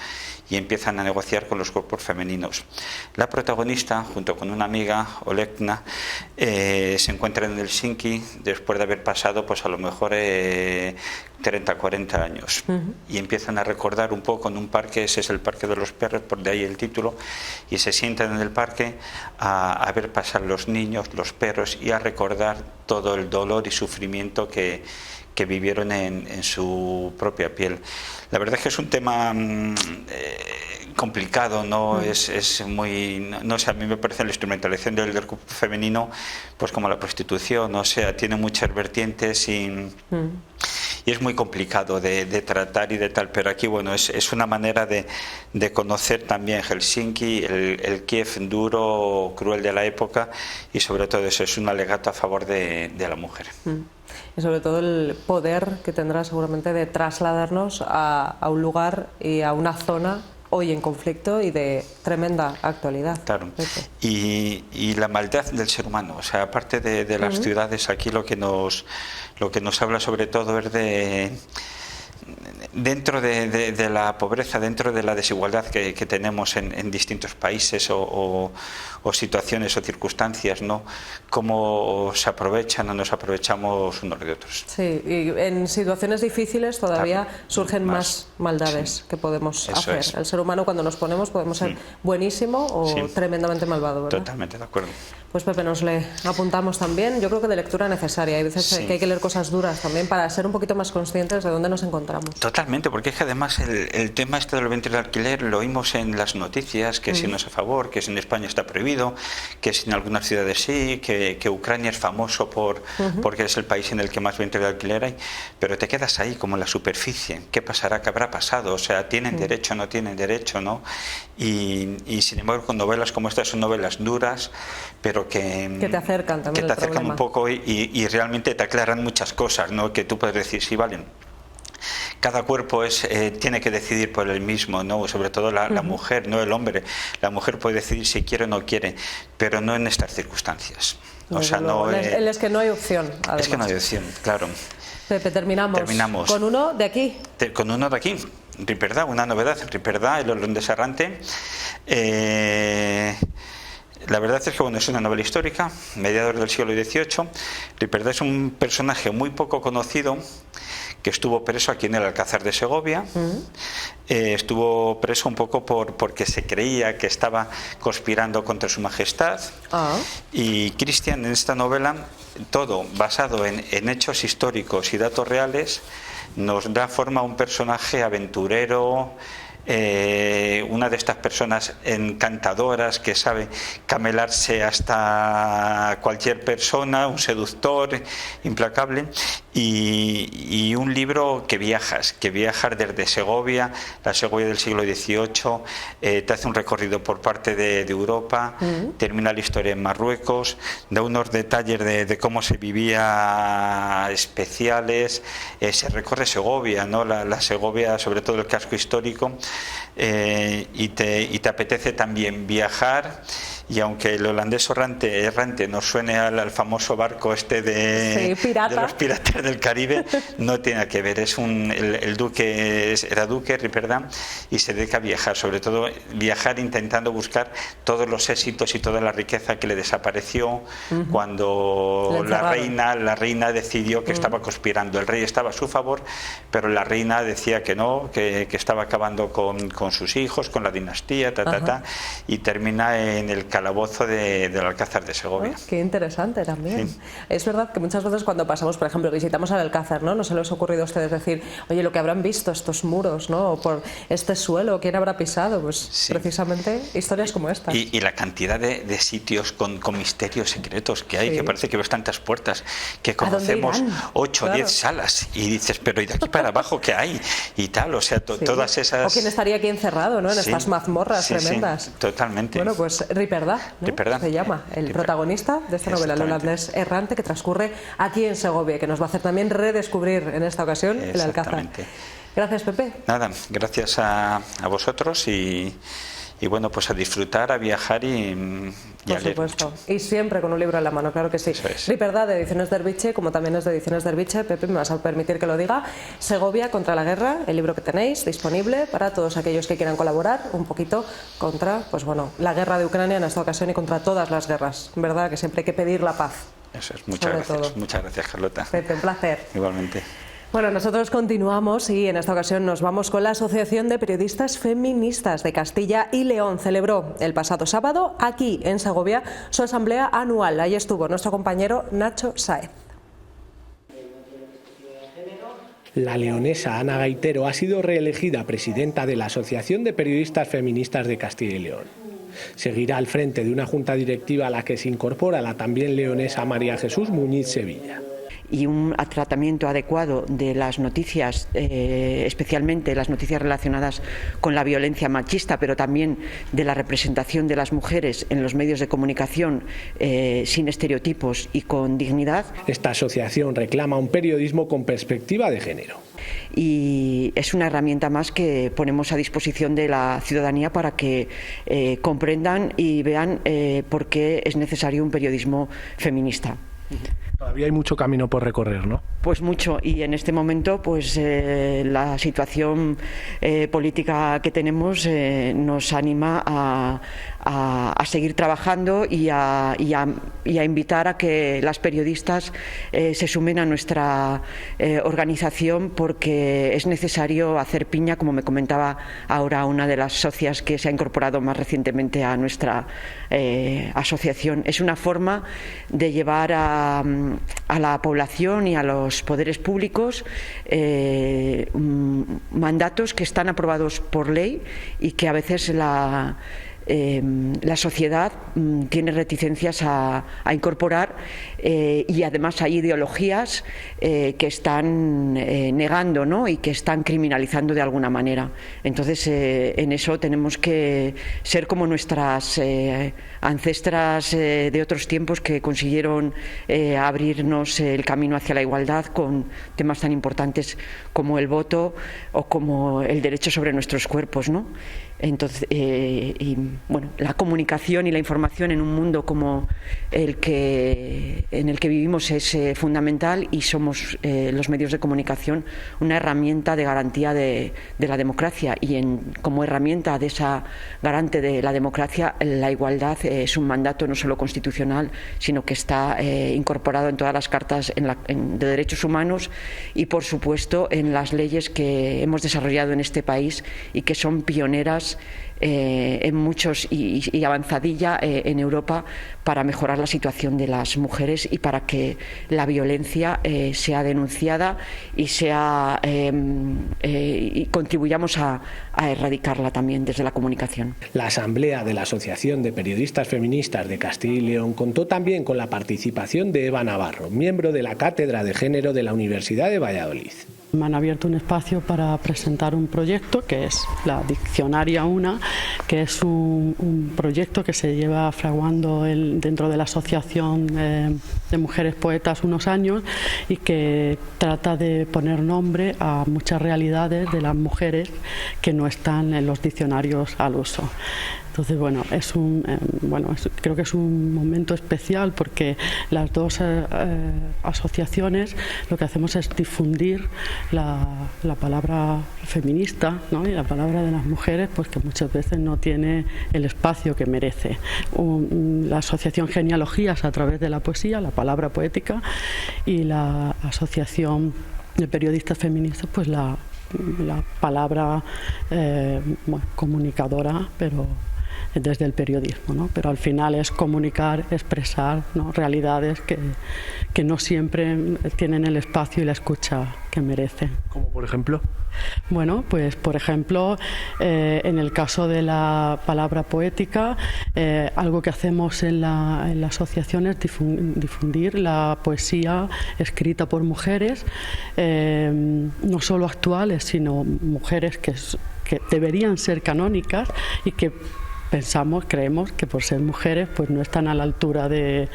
y empiezan a negociar con los cuerpos femeninos. La protagonista, junto con una amiga, Olegna, se encuentran en Helsinki después de haber pasado pues a lo mejor 30, 40 años, y empiezan a recordar un poco en un parque. Ese es el Parque de los Perros, por de ahí el título, y se sientan en el parque a ver pasar los niños, los perros, y a recordar todo el dolor y sufrimiento que que vivieron en su propia piel. La verdad es que es un tema complicado, ¿no? Es muy, no sé, a mí me parece la instrumentalización del cuerpo femenino pues como la prostitución, o sea, tiene muchas vertientes y es muy complicado de tratar y de tal, pero aquí bueno, es una manera de conocer también Helsinki, el Kiev duro, cruel de la época, y sobre todo eso es un alegato a favor de la mujer. Y sobre todo el poder que tendrá seguramente de trasladarnos a un lugar y a una zona hoy en conflicto y de tremenda actualidad. Claro. Y la maldad del ser humano, o sea, aparte de las ciudades, aquí lo que nos habla sobre todo es de dentro de la pobreza, dentro de la desigualdad que tenemos en distintos países o situaciones o circunstancias, ¿no? Cómo se aprovechan o nos aprovechamos unos de otros. Sí, y en situaciones difíciles todavía surgen más maldades que podemos hacer. El ser humano, cuando nos ponemos, podemos ser buenísimo o tremendamente malvado, ¿verdad? Totalmente de acuerdo. Pues Pepe, nos le apuntamos también, yo creo que de lectura necesaria. Hay veces que hay que leer cosas duras también para ser un poquito más conscientes de dónde nos encontramos. Totalmente, porque es que además el tema este del ventre de alquiler lo oímos en las noticias, que si no es a favor, que si en España está prohibido, que si en algunas ciudades sí, que Ucrania es famoso porque es el país en el que más ventre de alquiler hay, pero te quedas ahí como en la superficie. ¿Qué pasará? ¿Qué habrá pasado? O sea, ¿tienen derecho? ¿No tienen derecho? ¿No? Y sin embargo, con novelas como estas son novelas duras, pero que te acercan también, que te acercan un poco y realmente te aclaran muchas cosas, ¿no? Que tú puedes decir, sí, valen. Cada cuerpo tiene que decidir por él mismo, ¿no? Sobre todo la mujer, no el hombre. La mujer puede decidir si quiere o no quiere, pero no en estas circunstancias. O sea, no es que no hay opción. Además. Es que no hay opción, claro. Pepe, terminamos. ¿Con uno de aquí? Con uno de aquí. Riperdá, una novedad. Riperdá, el holandés errante. La verdad es que bueno, es una novela histórica, mediados del siglo XVIII. Riperdá es un personaje muy poco conocido que estuvo preso aquí en el Alcázar de Segovia. Estuvo preso un poco porque se creía que estaba conspirando contra su majestad. Y Cristian, en esta novela, todo basado en hechos históricos y datos reales, nos da forma a un personaje aventurero, una de estas personas encantadoras que sabe camelarse hasta cualquier persona, un seductor implacable, y un libro que viajas desde Segovia, la Segovia del siglo XVIII, te hace un recorrido por parte de Europa, termina la historia en Marruecos, da unos detalles de cómo se vivía especiales, se recorre Segovia, ¿no? La Segovia, sobre todo el casco histórico, y te apetece también viajar. Y aunque el holandés errante nos suene al famoso barco de los piratas del Caribe, no tiene que ver. El duque era duque, Riperdá, y se dedica a viajar, sobre todo viajar intentando buscar todos los éxitos y toda la riqueza que le desapareció cuando la reina decidió que estaba conspirando. El rey estaba a su favor, pero la reina decía que no, que estaba acabando con sus hijos, con la dinastía, y termina en el calabozo del Alcázar de Segovia. Qué interesante también. Sí. Es verdad que muchas veces cuando pasamos, por ejemplo, visitamos al Alcázar, ¿no? Se les ha ocurrido a ustedes decir, oye, lo que habrán visto estos muros, ¿no? O por este suelo, ¿quién habrá pisado? Pues precisamente historias como estas. Y la cantidad de sitios con misterios secretos que hay, que parece que ves tantas puertas, que conocemos 8 o 10 salas, y dices, pero ¿y de aquí para abajo qué hay? Y tal, o sea, todas esas... O quién estaría aquí encerrado, ¿no? En estas mazmorras tremendas. Totalmente. Bueno, pues Riperdá, ¿no? Se llama el protagonista de esta novela, el holandés errante, que transcurre aquí en Segovia, que nos va a hacer también redescubrir en esta ocasión el Alcázar. Gracias, Pepe. Nada, gracias a vosotros y bueno, pues a disfrutar, a viajar y por supuesto. Y siempre con un libro en la mano, claro que sí. Riperdá, de Ediciones Derbiche, como también es de Ediciones Derbiche, Pepe, me vas a permitir que lo diga. Segovia contra la guerra, el libro que tenéis disponible para todos aquellos que quieran colaborar un poquito contra, pues bueno, la guerra de Ucrania en esta ocasión y contra todas las guerras, ¿verdad? Que siempre hay que pedir la paz. Eso es, muchas gracias. Muchas gracias, Carlota. Pepe, un placer. Igualmente. Bueno, nosotros continuamos y en esta ocasión nos vamos con la Asociación de Periodistas Feministas de Castilla y León. Celebró el pasado sábado aquí en Segovia su asamblea anual. Ahí estuvo nuestro compañero Nacho Sáez. La leonesa Ana Gaitero ha sido reelegida presidenta de la Asociación de Periodistas Feministas de Castilla y León. Seguirá al frente de una junta directiva a la que se incorpora la también leonesa María Jesús Muñiz Sevilla. Y un tratamiento adecuado de las noticias, especialmente las noticias relacionadas con la violencia machista, pero también de la representación de las mujeres en los medios de comunicación sin estereotipos y con dignidad. Esta asociación reclama un periodismo con perspectiva de género. Y es una herramienta más que ponemos a disposición de la ciudadanía para que comprendan y vean por qué es necesario un periodismo feminista. Todavía hay mucho camino por recorrer, ¿no? Pues mucho, y en este momento pues la situación política que tenemos nos anima a seguir trabajando y a invitar a que las periodistas se sumen a nuestra organización, porque es necesario hacer piña, como me comentaba ahora una de las socias que se ha incorporado más recientemente a nuestra asociación. Es una forma de llevar a la población y a los poderes públicos mandatos que están aprobados por ley y que a veces la sociedad tiene reticencias a incorporar, y además hay ideologías que están negando, ¿no? Y que están criminalizando de alguna manera. Entonces en eso tenemos que ser como nuestras ancestras de otros tiempos, que consiguieron abrirnos el camino hacia la igualdad con temas tan importantes como el voto o como el derecho sobre nuestros cuerpos, ¿no? Entonces, bueno, la comunicación y la información en un mundo como en el que vivimos es fundamental, y somos los medios de comunicación una herramienta de garantía de la democracia, y como herramienta de esa garante de la democracia, la igualdad es un mandato no solo constitucional, sino que está incorporado en todas las cartas de derechos humanos y, por supuesto, en las leyes que hemos desarrollado en este país y que son pioneras en muchos y avanzadilla en Europa para mejorar la situación de las mujeres y para que la violencia sea denunciada y y contribuyamos a erradicarla también desde la comunicación. La Asamblea de la Asociación de Periodistas Feministas de Castilla y León contó también con la participación de Eva Navarro, miembro de la Cátedra de Género de la Universidad de Valladolid. Me han abierto un espacio para presentar un proyecto que es la Diccionaria Una, que es un proyecto que se lleva fraguando dentro de la Asociación de Mujeres Poetas unos años, y que trata de poner nombre a muchas realidades de las mujeres que no están en los diccionarios al uso. Entonces, bueno, creo que es un momento especial, porque las dos asociaciones lo que hacemos es difundir la palabra feminista, ¿no? Y la palabra de las mujeres, pues que muchas veces no tiene el espacio que merece. La asociación Genealogías, a través de la poesía, la palabra poética, y la asociación de periodistas feministas, pues la palabra comunicadora, pero desde el periodismo, ¿no? Pero al final es comunicar, expresar, ¿no? Realidades que no siempre tienen el espacio y la escucha que merecen. ¿Como por ejemplo? Bueno, pues por ejemplo, en el caso de la palabra poética, algo que hacemos en la asociación es difundir la poesía escrita por mujeres, no solo actuales, sino mujeres que deberían ser canónicas y que creemos que por ser mujeres pues no están a la altura de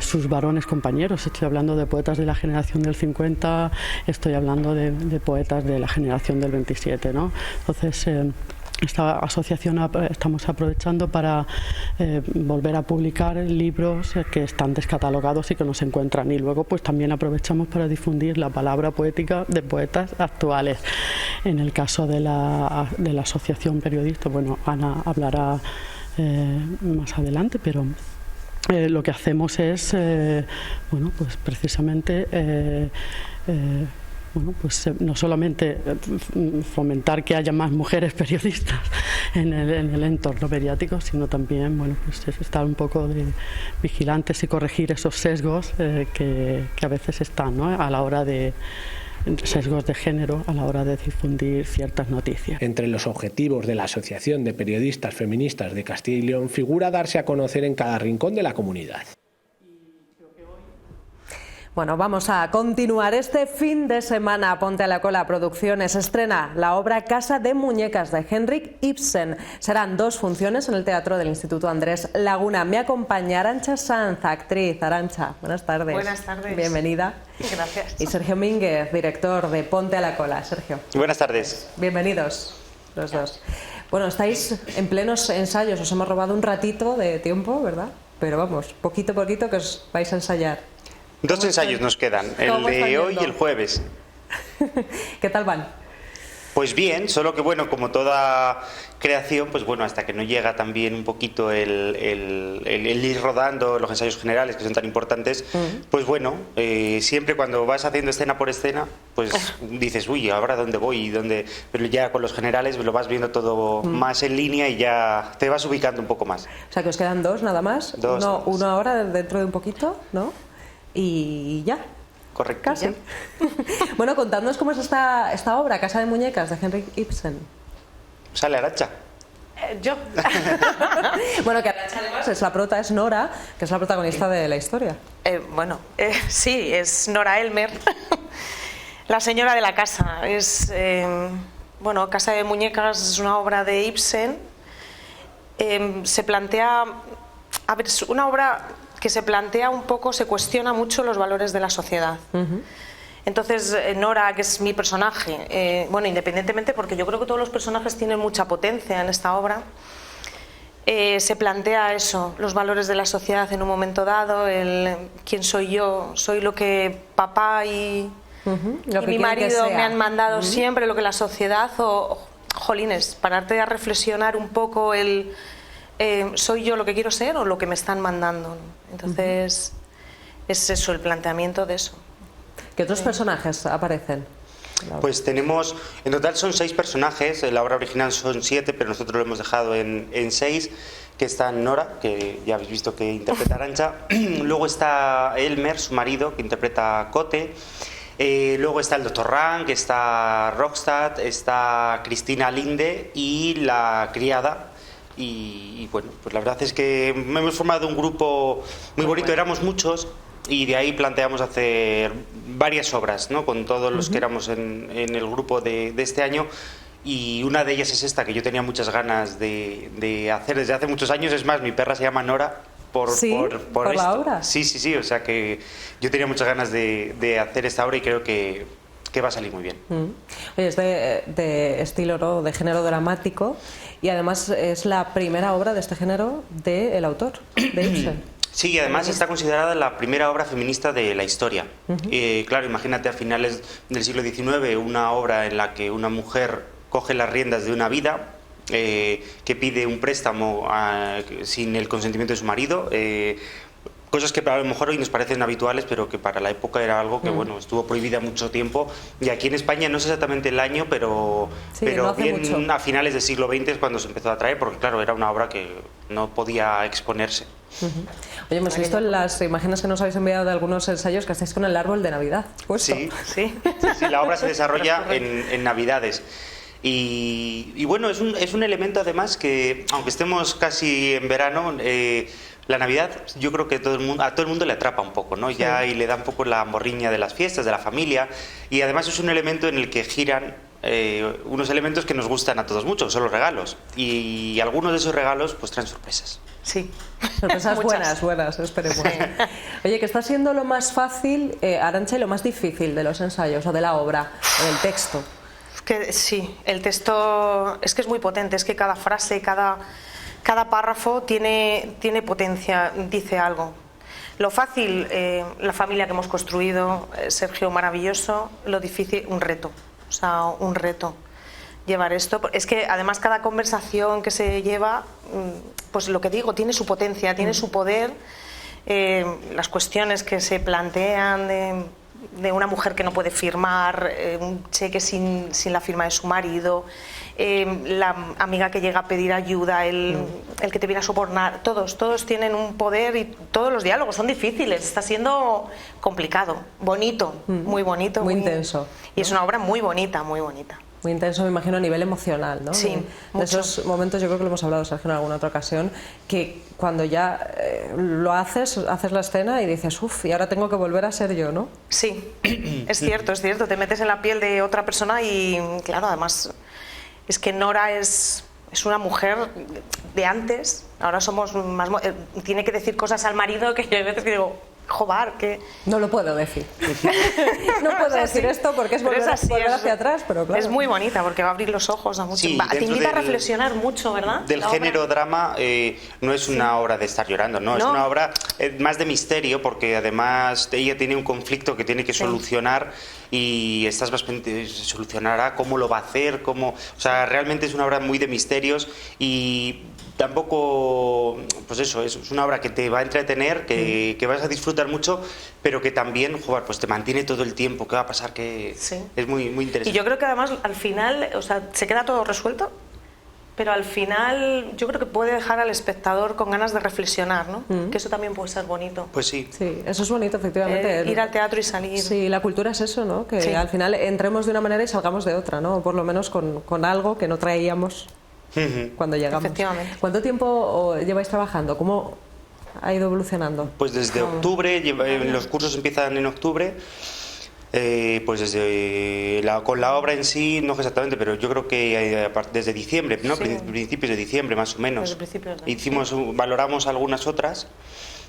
sus varones compañeros. Estoy hablando de poetas de la generación del 50, estoy hablando de poetas de la generación del 27, ¿no? Entonces, esta asociación estamos aprovechando para volver a publicar libros que están descatalogados y que no se encuentran, y luego pues también aprovechamos para difundir la palabra poética de poetas actuales. En el caso de la asociación periodista, bueno, Ana hablará más adelante, pero lo que hacemos es pues precisamente no solamente fomentar que haya más mujeres periodistas en el entorno mediático, sino también estar un poco de vigilantes y corregir esos sesgos que a veces están, ¿no? A la hora de sesgos de género a la hora de difundir ciertas noticias. Entre los objetivos de la Asociación de Periodistas Feministas de Castilla y León figura darse a conocer en cada rincón de la comunidad. Bueno, vamos a continuar. Este fin de semana Ponte a la Cola Producciones estrena la obra Casa de Muñecas de Henrik Ibsen. Serán 2 funciones en el Teatro del Instituto Andrés Laguna. Me acompaña Arantxa Sanz, actriz. Arantxa, buenas tardes. Buenas tardes. Bienvenida. Gracias. Y Sergio Mínguez, director de Ponte a la Cola. Sergio. Buenas tardes. Bienvenidos los dos. Bueno, estáis en plenos ensayos. Os hemos robado un ratito de tiempo, ¿verdad? Pero vamos, poquito a poquito que os vais a ensayar. 2 ensayos nos quedan, el de hoy y el jueves. ¿Qué tal van? Pues bien, solo que bueno, como toda creación, pues bueno, hasta que no llega también un poquito el ir rodando los ensayos generales, que son tan importantes, pues bueno, siempre cuando vas haciendo escena por escena, pues dices, uy, ¿ahora dónde voy? Pero ya con los generales lo vas viendo todo más en línea y ya te vas ubicando un poco más. O sea, que os quedan 2 nada más. Uno ahora dentro de un poquito, ¿no? Y ya. Correcto. Casi. Ya. Bueno, contadnos cómo es esta obra, Casa de Muñecas, de Henrik Ibsen. Sale Arantxa. Yo. Bueno, que Arantxa además es Nora, que es la protagonista de la historia. Sí, es Nora Elmer, la señora de la casa. Casa de Muñecas es una obra de Ibsen. Se plantea... A ver, es una obra que se plantea un poco, se cuestiona mucho los valores de la sociedad. Entonces, Nora, que es mi personaje, independientemente, porque yo creo que todos los personajes tienen mucha potencia en esta obra, se plantea eso, los valores de la sociedad en un momento dado, quién soy yo, soy lo que papá y mi marido me han mandado siempre, lo que la sociedad, jolines, pararte a reflexionar un poco ¿soy yo lo que quiero ser o lo que me están mandando? Entonces, es eso, el planteamiento de eso. ¿Qué otros personajes aparecen? Pues tenemos, en total son 6 personajes, en la obra original son 7, pero nosotros lo hemos dejado en 6, que está Nora, que ya habéis visto que interpreta Arantxa, luego está Elmer, su marido, que interpreta a Cote, luego está el Dr. Rank, está Rockstad, está Cristina Linde y la criada. Y bueno, pues la verdad es que hemos formado un grupo muy bonito, éramos muchos y de ahí planteamos hacer varias obras, ¿no? Con todos los que éramos en el grupo de este año, y una de ellas es esta, que yo tenía muchas ganas de hacer desde hace muchos años. Es más, mi perra se llama Nora por esto. La obra. Sí, o sea que yo tenía muchas ganas de hacer esta obra y creo que va a salir muy bien. Oye, es de estilo, ¿no?, de género dramático, y además es la primera obra de este género del autor, de Ibsen. Sí, y además está considerada la primera obra feminista de la historia. Claro, imagínate a finales del siglo XIX una obra en la que una mujer coge las riendas de una vida, que pide un préstamo sin el consentimiento de su marido, cosas que a lo mejor hoy nos parecen habituales, pero que para la época era algo que bueno, estuvo prohibida mucho tiempo. Y aquí en España no sé exactamente el año, pero no bien mucho. A finales del siglo XX es cuando se empezó a traer, porque claro, era una obra que no podía exponerse. Oye, hemos visto en las imágenes que nos habéis enviado de algunos ensayos que estáis con el árbol de Navidad puesto. Sí, la obra se desarrolla en Navidades. Y bueno, es un elemento además que, aunque estemos casi en verano, la Navidad yo creo que a todo el mundo le atrapa un poco, ¿no? Ya, y le da un poco la morriña de las fiestas, de la familia, y además es un elemento en el que giran unos elementos que nos gustan a todos mucho, que son los regalos, y algunos de esos regalos pues traen sorpresas. Sí. Sorpresas buenas, esperemos. Oye, ¿qué está siendo lo más fácil, Arantxa, y lo más difícil de los ensayos o de la obra, o del texto? Sí, el texto es que es muy potente, es que cada frase, cada párrafo tiene potencia, dice algo. Lo fácil, la familia que hemos construido, Sergio, maravilloso. Lo difícil, un reto, llevar esto. Es que además cada conversación que se lleva, pues lo que digo, tiene su potencia, tiene su poder. Las cuestiones que se plantean de una mujer que no puede firmar un cheque sin la firma de su marido, la amiga que llega a pedir ayuda, el que te viene a sobornar, todos tienen un poder y todos los diálogos son difíciles, está siendo complicado, bonito, muy bonito. Muy intenso. Y es una obra muy bonita, muy bonita. Muy intenso, me imagino, a nivel emocional, ¿no? Sí, de esos momentos, yo creo que lo hemos hablado, Sergio, en alguna otra ocasión, que cuando ya lo haces la escena y dices, uff, y ahora tengo que volver a ser yo, ¿no? Sí, es cierto, te metes en la piel de otra persona y, claro, además, es que Nora es una mujer de antes, ahora somos más... tiene que decir cosas al marido que yo hay veces que digo... Joder, que... No lo puedo decir. No puedo decir esto porque es volver hacia atrás, pero claro. Es muy bonita porque va a abrir los ojos a mucho. Sí, te invita a reflexionar mucho, ¿verdad? Del género drama no es una obra de estar llorando, ¿no? Es una obra más de misterio porque además ella tiene un conflicto que tiene que solucionar y estás más pendiente, solucionará, cómo lo va a hacer, cómo... O sea, realmente es una obra muy de misterios y... Tampoco, pues eso, es una obra que te va a entretener, que vas a disfrutar mucho, pero que también, joder, pues te mantiene todo el tiempo. ¿Qué va a pasar? Que es muy interesante. Y yo creo que además al final, o sea, se queda todo resuelto, pero al final yo creo que puede dejar al espectador con ganas de reflexionar, ¿no? Que eso también puede ser bonito. Pues sí. Sí, eso es bonito, efectivamente. Ir al teatro y salir. Sí, la cultura es eso, ¿no? Que al final entremos de una manera y salgamos de otra, ¿no? O por lo menos con algo que no traíamos cuando llegamos. Efectivamente. ¿Cuánto tiempo lleváis trabajando? ¿Cómo ha ido evolucionando? Pues desde octubre, los cursos empiezan en octubre, pues desde con la obra en sí, no exactamente, pero yo creo que desde diciembre, ¿no? Principios de diciembre más o menos. Valoramos algunas otras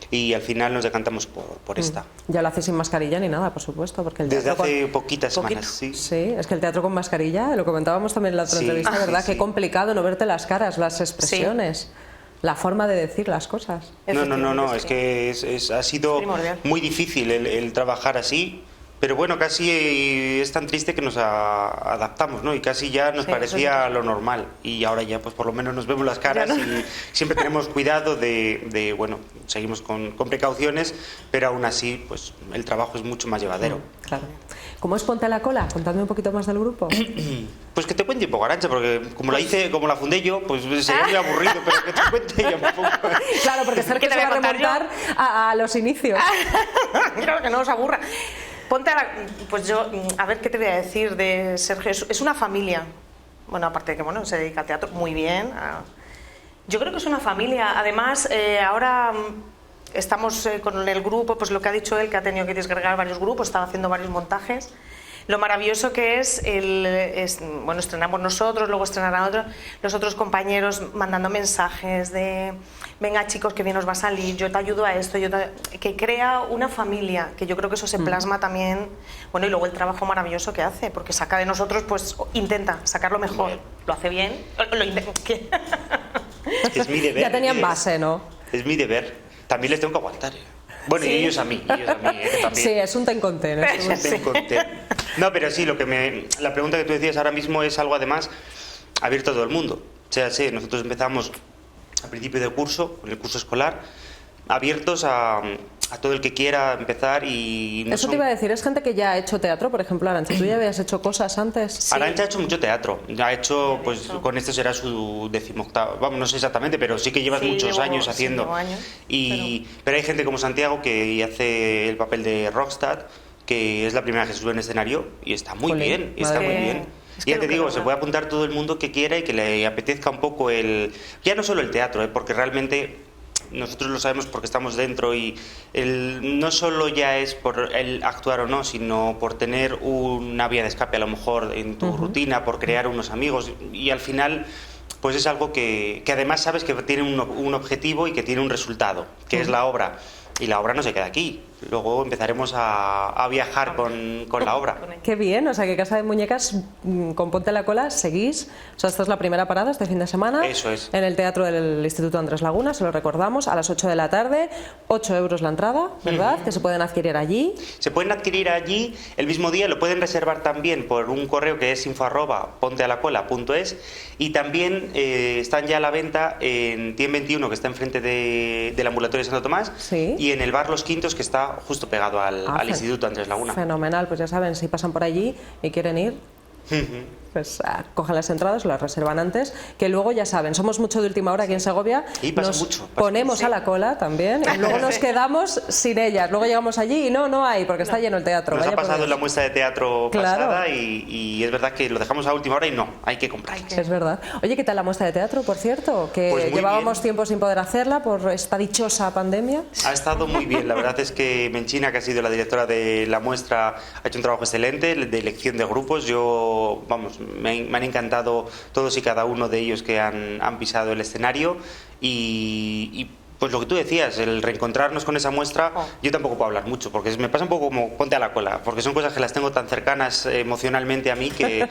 y al final nos decantamos por esta. Ya lo hacéis sin mascarilla ni nada, por supuesto, porque el desde hace poquitas semanas, sí. Sí, es que el teatro con mascarilla, lo comentábamos también en la otra entrevista, ¿verdad? Qué complicado no verte las caras, las expresiones, la forma de decir las cosas. No, es que ha sido muy difícil el trabajar así. Pero bueno, casi es tan triste que nos adaptamos, ¿no? Y casi ya nos parecía lo normal. Y ahora ya, pues por lo menos nos vemos las caras y siempre tenemos cuidado de bueno, seguimos con precauciones, pero aún así, pues el trabajo es mucho más llevadero. Claro. ¿Cómo es Ponte a la Cola? Contadme un poquito más del grupo. Pues que te cuente un poco, Arantxa, porque como la fundé yo, pues sería muy aburrido, pero que te cuente ella un poco. Claro, porque Sergio se va a remontar a los inicios. Claro, que no os aburra. Pues yo, a ver qué te voy a decir de Sergio. Es una familia. Bueno, aparte de que se dedica al teatro muy bien. Yo creo que es una familia. Además, ahora estamos con el grupo, pues lo que ha dicho él, que ha tenido que descargar varios grupos, estaba haciendo varios montajes. Lo maravilloso que es, bueno, estrenamos nosotros, luego estrenarán los otros compañeros mandando mensajes de venga chicos, que bien os va a salir, yo te ayudo a esto, que crea una familia, que yo creo que eso se plasma también, bueno, y luego el trabajo maravilloso que hace, porque saca de nosotros, pues intenta sacarlo mejor, lo hace bien, es mi deber. Ya tenían base, ¿no? Es mi deber, también les tengo que aguantar. Bueno, y ellos a mí también. Sí, es un ten con ten. No, pero sí, la pregunta que tú decías ahora mismo es algo además abierto a todo el mundo. O sea, sí, nosotros empezamos a principio de curso, en el curso escolar, abiertos a todo el que quiera empezar y... Eso te iba a decir, es gente que ya ha hecho teatro, por ejemplo, Arantxa, ¿tú ya habías hecho cosas antes? Sí. Arantxa ha hecho mucho teatro, ha hecho, pues con este será su 18º, vamos, no sé exactamente, pero sí que llevas muchos años haciendo. Pero hay gente como Santiago que hace el papel de Rockstad, que es la primera vez que sube en escenario y está muy bien, muy bien. Y ya te digo, se puede apuntar todo el mundo que quiera y que le apetezca un poco ya no solo el teatro, porque realmente nosotros lo sabemos porque estamos dentro y no solo ya es por el actuar o no, sino por tener una vía de escape a lo mejor en tu rutina, por crear unos amigos y al final pues es algo que además sabes que tiene un objetivo y que tiene un resultado, que es la obra. Y la obra no se queda aquí. Luego empezaremos a viajar con la obra. Qué bien, o sea que Casa de Muñecas con Ponte a la Cola seguís. O sea, esta es la primera parada este fin de semana. Eso es. En el Teatro del Instituto Andrés Laguna, se lo recordamos, a las 8 de la tarde, 8 euros la entrada, ¿verdad? Que se pueden adquirir allí. Se pueden adquirir allí el mismo día, lo pueden reservar también por un correo que es info@pontealacola.es y también están ya a la venta en Tien 21, que está enfrente del ambulatorio de Santo Tomás, y en el bar Los Quintos, que está justo pegado al Instituto Andrés Laguna. Fenomenal, pues ya saben, si pasan por allí y quieren ir, pues cojan las entradas, las reservan antes, que luego ya saben, somos mucho de última hora aquí en Segovia, y nos ponemos a la cola también y luego nos quedamos sin ellas, luego llegamos allí y no hay, porque está lleno el teatro. Nos ha pasado en la muestra de teatro pasada y es verdad que lo dejamos a última hora y no, hay que comprar. Es verdad. Oye, ¿qué tal la muestra de teatro, por cierto? Que pues llevábamos tiempo sin poder hacerla por esta dichosa pandemia. Ha estado muy bien, la verdad es que Menchina, que ha sido la directora de la muestra, ha hecho un trabajo excelente de elección de grupos. Yo, vamos, me han encantado todos y cada uno de ellos que han pisado el escenario y pues lo que tú decías, el reencontrarnos con esa muestra, yo tampoco puedo hablar mucho, porque me pasa un poco como ponte a la cola, porque son cosas que las tengo tan cercanas emocionalmente a mí que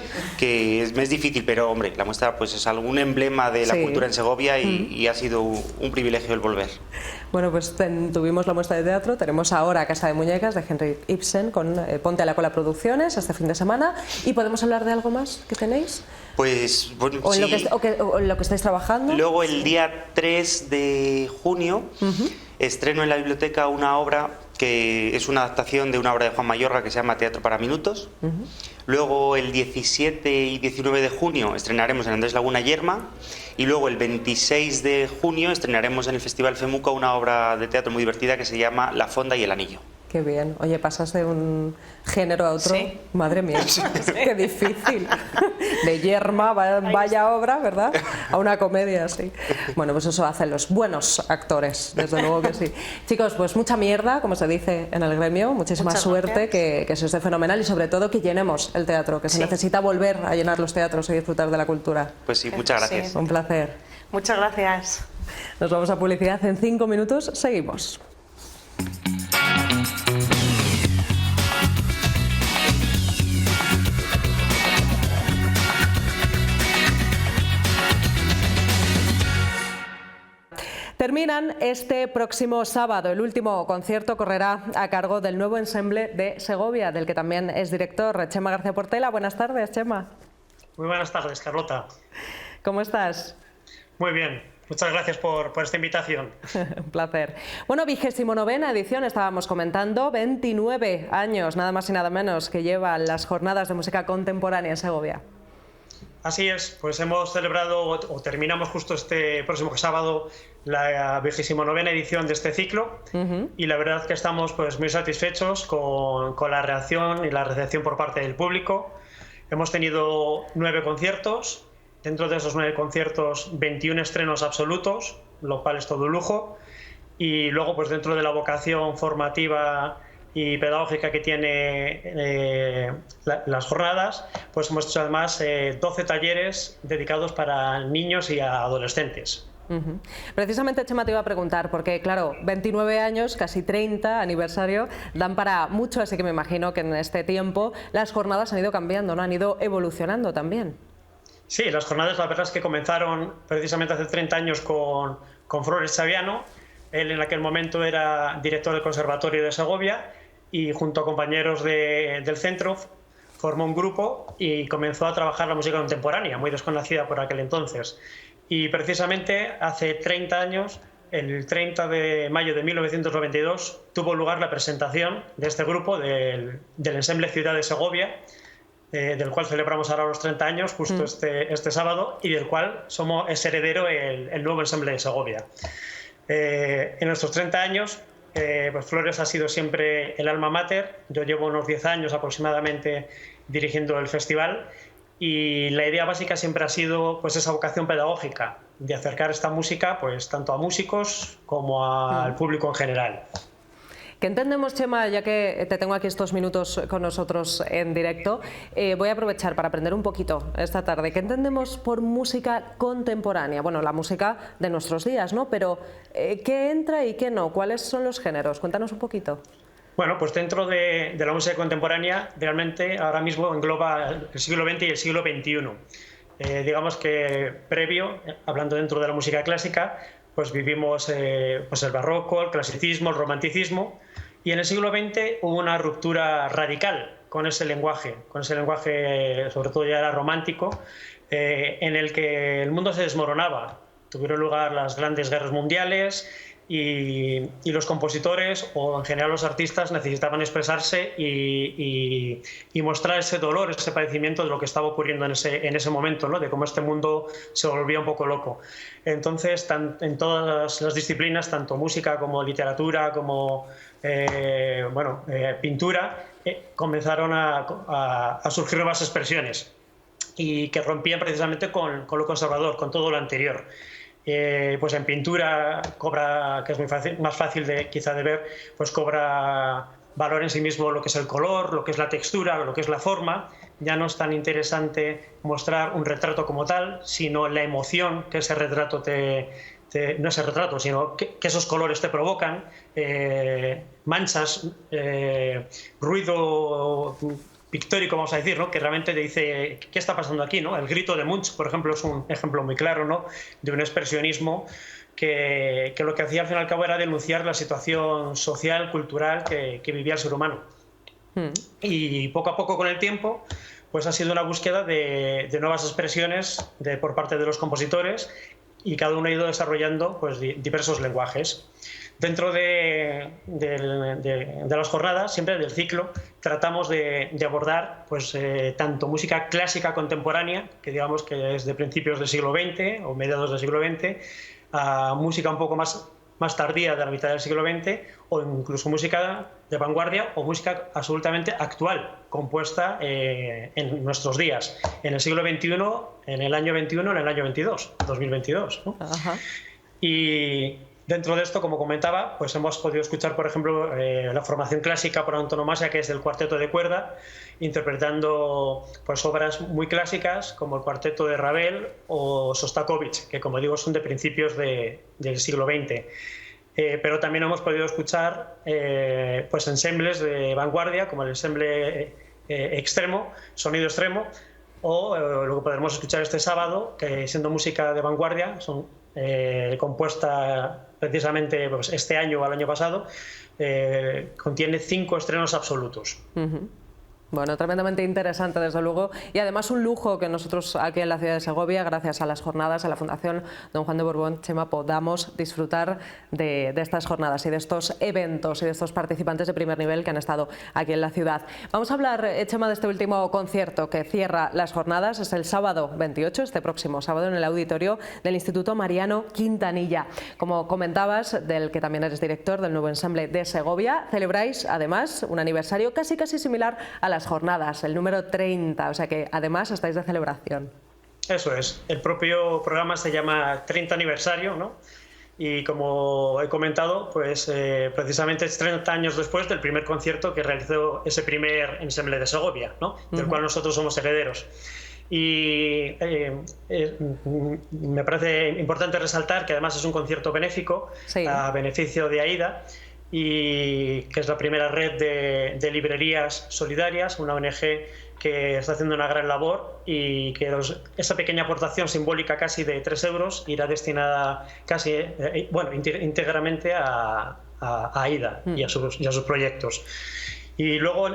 me es difícil, pero hombre, la muestra pues es algún emblema de la cultura en Segovia y ha sido un privilegio el volver. Bueno, pues tuvimos la muestra de teatro, tenemos ahora Casa de Muñecas de Henrik Ibsen con Ponte a la Cola Producciones este fin de semana, y ¿podemos hablar de algo más que tenéis? Pues bueno, o en lo que estáis trabajando. Luego el día 3 de junio estreno en la biblioteca una obra que es una adaptación de una obra de Juan Mayorga que se llama Teatro para Minutos. Luego el 17 y 19 de junio estrenaremos en Andrés Laguna Yerma, y luego el 26 de junio estrenaremos en el Festival FEMUCA una obra de teatro muy divertida que se llama La Fonda y el Anillo. Qué bien. Oye, pasas de un género a otro. Sí. Madre mía, qué difícil. De Yerma, vaya obra, ¿verdad? A una comedia, sí. Bueno, pues eso hacen los buenos actores, desde luego que sí. Chicos, pues mucha mierda, como se dice en el gremio. Muchísima suerte, que se esté fenomenal y sobre todo que llenemos el teatro, que se necesita volver a llenar los teatros y disfrutar de la cultura. Pues sí, muchas gracias. Sí. Un placer. Muchas gracias. Nos vamos a publicidad en 5 minutos. Seguimos. Terminan este próximo sábado. El último concierto correrá a cargo del nuevo ensemble de Segovia, del que también es director, Chema García Portela. Buenas tardes, Chema. Muy buenas tardes, Carlota. ¿Cómo estás? Muy bien. Muchas gracias por esta invitación. Un placer. Bueno, 29ª edición, estábamos comentando, 29 años, nada más y nada menos, que llevan las jornadas de música contemporánea en Segovia. Así es, pues hemos celebrado, o terminamos justo este próximo sábado, la 29ª edición de este ciclo, y la verdad que estamos pues muy satisfechos con la reacción y la recepción por parte del público. Hemos tenido 9 conciertos, dentro de esos 9 conciertos 21 estrenos absolutos, lo cual es todo un lujo, y luego pues dentro de la vocación formativa y pedagógica que tiene las jornadas, pues hemos hecho además 12 talleres dedicados para niños y adolescentes. Precisamente, Chema, te iba a preguntar, porque claro, 29 años, casi 30 aniversario, dan para mucho, así que me imagino que en este tiempo las jornadas han ido cambiando, ¿no? Han ido evolucionando también. Sí, las jornadas la verdad es que comenzaron precisamente hace 30 años con Flores Xaviano. Él en aquel momento era director del Conservatorio de Segovia y junto a compañeros del centro formó un grupo y comenzó a trabajar la música contemporánea, muy desconocida por aquel entonces. Y precisamente hace 30 años, el 30 de mayo de 1992, tuvo lugar la presentación de este grupo del ensemble Ciudad de Segovia, del cual celebramos ahora los 30 años, justo este sábado, y del cual es heredero el nuevo ensemble de Segovia. En nuestros 30 años, pues Flores ha sido siempre el alma mater. Yo llevo unos 10 años aproximadamente dirigiendo el festival, y la idea básica siempre ha sido pues esa vocación pedagógica de acercar esta música pues tanto a músicos como al público en general. ¿Qué entendemos, Chema, ya que te tengo aquí estos minutos con nosotros en directo? Voy a aprovechar para aprender un poquito esta tarde. ¿Qué entendemos por música contemporánea? Bueno, la música de nuestros días, ¿no? Pero ¿qué entra y qué no? ¿Cuáles son los géneros? Cuéntanos un poquito. Bueno, pues dentro de la música contemporánea realmente ahora mismo engloba el siglo XX y el siglo XXI. Digamos que previo, hablando dentro de la música clásica, pues vivimos pues el barroco, el clasicismo, el romanticismo, y en el siglo XX hubo una ruptura radical con ese lenguaje sobre todo ya era romántico, en el que el mundo se desmoronaba. Tuvieron lugar las grandes guerras mundiales y los compositores o en general los artistas necesitaban expresarse y mostrar ese dolor, ese padecimiento de lo que estaba ocurriendo en ese momento, ¿no? De cómo este mundo se volvía un poco loco. Entonces, en todas las disciplinas, tanto música como literatura, como pintura, comenzaron a surgir nuevas expresiones y que rompían precisamente con lo conservador, con todo lo anterior. Pues en pintura cobra, que es más fácil quizá de ver, pues cobra valor en sí mismo lo que es el color, lo que es la textura, lo que es la forma. Ya no es tan interesante mostrar un retrato como tal, sino la emoción que ese retrato no ese retrato, sino que esos colores te provocan, manchas, ruido pictórico, vamos a decir, ¿no? Que realmente te dice qué está pasando aquí, ¿no? El grito de Munch, por ejemplo, es un ejemplo muy claro, ¿no? De un expresionismo que lo que hacía al fin y al cabo era denunciar la situación social, cultural que vivía el ser humano. Y poco a poco con el tiempo pues ha sido una búsqueda de nuevas expresiones por parte de los compositores, y cada uno ha ido desarrollando pues diversos lenguajes. Dentro de las jornadas, siempre del ciclo, tratamos de abordar pues, tanto música clásica contemporánea, que digamos que es de principios del siglo XX o mediados del siglo XX, a música un poco más tardía de la mitad del siglo XX, o incluso música de vanguardia o música absolutamente actual, compuesta en nuestros días, en el siglo XXI, en el año 21, en el año 2022, ¿no? Ajá. Y dentro de esto, como comentaba, pues hemos podido escuchar, por ejemplo, la formación clásica por antonomasia, que es el cuarteto de cuerda, interpretando pues, obras muy clásicas como el cuarteto de Ravel o Sostakovich, que como digo son de principios del siglo XX. Pero también hemos podido escuchar pues ensembles de vanguardia, como el ensemble extremo, sonido extremo, o lo que podremos escuchar este sábado, que siendo música de vanguardia, son compuesta precisamente pues, este año o el año pasado, contiene 5 estrenos absolutos. Bueno, tremendamente interesante, desde luego, y además un lujo que nosotros aquí en la ciudad de Segovia, gracias a las jornadas, a la Fundación Don Juan de Borbón, Chema, podamos disfrutar de estas jornadas y de estos eventos y de estos participantes de primer nivel que han estado aquí en la ciudad. Vamos a hablar, Chema, de este último concierto que cierra las jornadas. Es el sábado 28, este próximo sábado, en el auditorio del Instituto Mariano Quintanilla. Como comentabas, del que también eres director del nuevo ensamble de Segovia, celebráis además un aniversario casi similar a las jornadas, el número 30, o sea que además estáis de celebración. Eso es, el propio programa se llama 30 aniversario, ¿no? Y como he comentado, pues precisamente es 30 años después del primer concierto que realizó ese primer ensamble de Segovia, ¿no? Del cual nosotros somos herederos. Y me parece importante resaltar que además es un concierto benéfico, sí, a beneficio de AIDA, y que es la primera red de librerías solidarias, una ONG que está haciendo una gran labor, y que esa pequeña aportación simbólica casi de 3 euros irá destinada casi, íntegramente a AIDA y a sus proyectos. Y luego,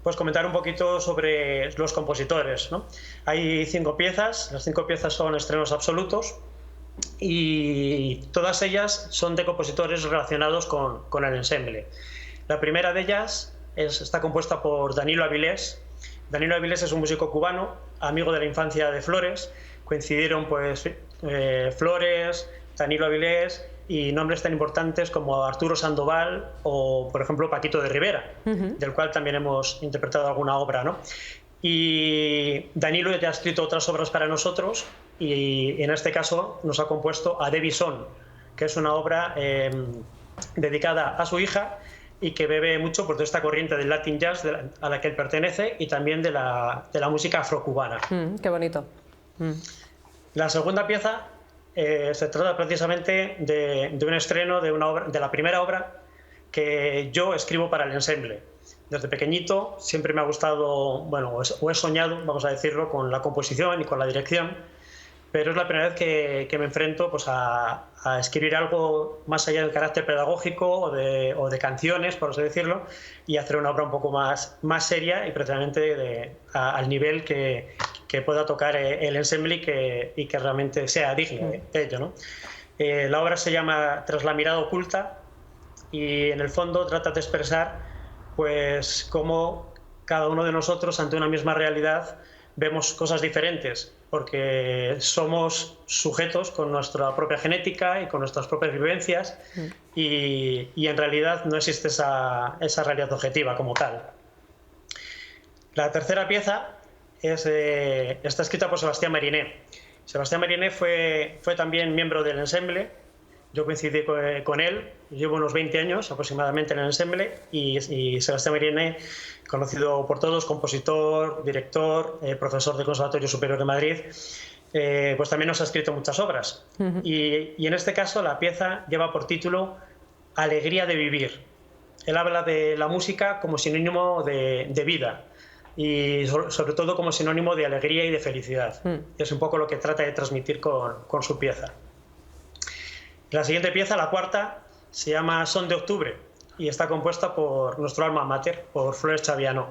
pues comentar un poquito sobre los compositores, ¿no? Hay 5 piezas, las 5 piezas son estrenos absolutos, y todas ellas son de compositores relacionados con el ensemble. La primera de ellas está compuesta por Danilo Avilés. Danilo Avilés es un músico cubano, amigo de la infancia de Flores. Coincidieron pues Flores, Danilo Avilés y nombres tan importantes como Arturo Sandoval o, por ejemplo, Paquito de Rivera, del cual también hemos interpretado alguna obra, ¿no? Y Danilo ya ha escrito otras obras para nosotros, y en este caso nos ha compuesto a Debbie Son, que es una obra dedicada a su hija y que bebe mucho por toda esta corriente del Latin Jazz a la que él pertenece, y también de la música afrocubana. Qué bonito. La segunda pieza se trata precisamente de un estreno de una obra, de la primera obra que yo escribo para el ensemble. Desde pequeñito siempre me ha gustado, bueno, o he soñado, vamos a decirlo, con la composición y con la dirección, pero es la primera vez que me enfrento pues, a escribir algo más allá del carácter pedagógico o de canciones, por así decirlo, y hacer una obra un poco más seria y precisamente al nivel que pueda tocar el ensemble y que realmente sea digno de ello, ¿no? La obra se llama Tras la mirada oculta y en el fondo trata de expresar pues cómo cada uno de nosotros ante una misma realidad vemos cosas diferentes, porque somos sujetos con nuestra propia genética y con nuestras propias vivencias y en realidad no existe esa realidad objetiva como tal. La tercera pieza está escrita por Sebastián Mariné. Sebastián Mariné fue también miembro del ensemble. Yo coincidí con él, llevo unos 20 años aproximadamente en el ensemble y Sebastián Mariné, conocido por todos, compositor, director, profesor del Conservatorio Superior de Madrid, pues también nos ha escrito muchas obras. Y en este caso la pieza lleva por título Alegría de vivir. Él habla de la música como sinónimo de vida y sobre todo como sinónimo de alegría y de felicidad. Es un poco lo que trata de transmitir con su pieza. La siguiente pieza, la cuarta, se llama Son de octubre y está compuesta por nuestro alma mater, por Flores Chaviano.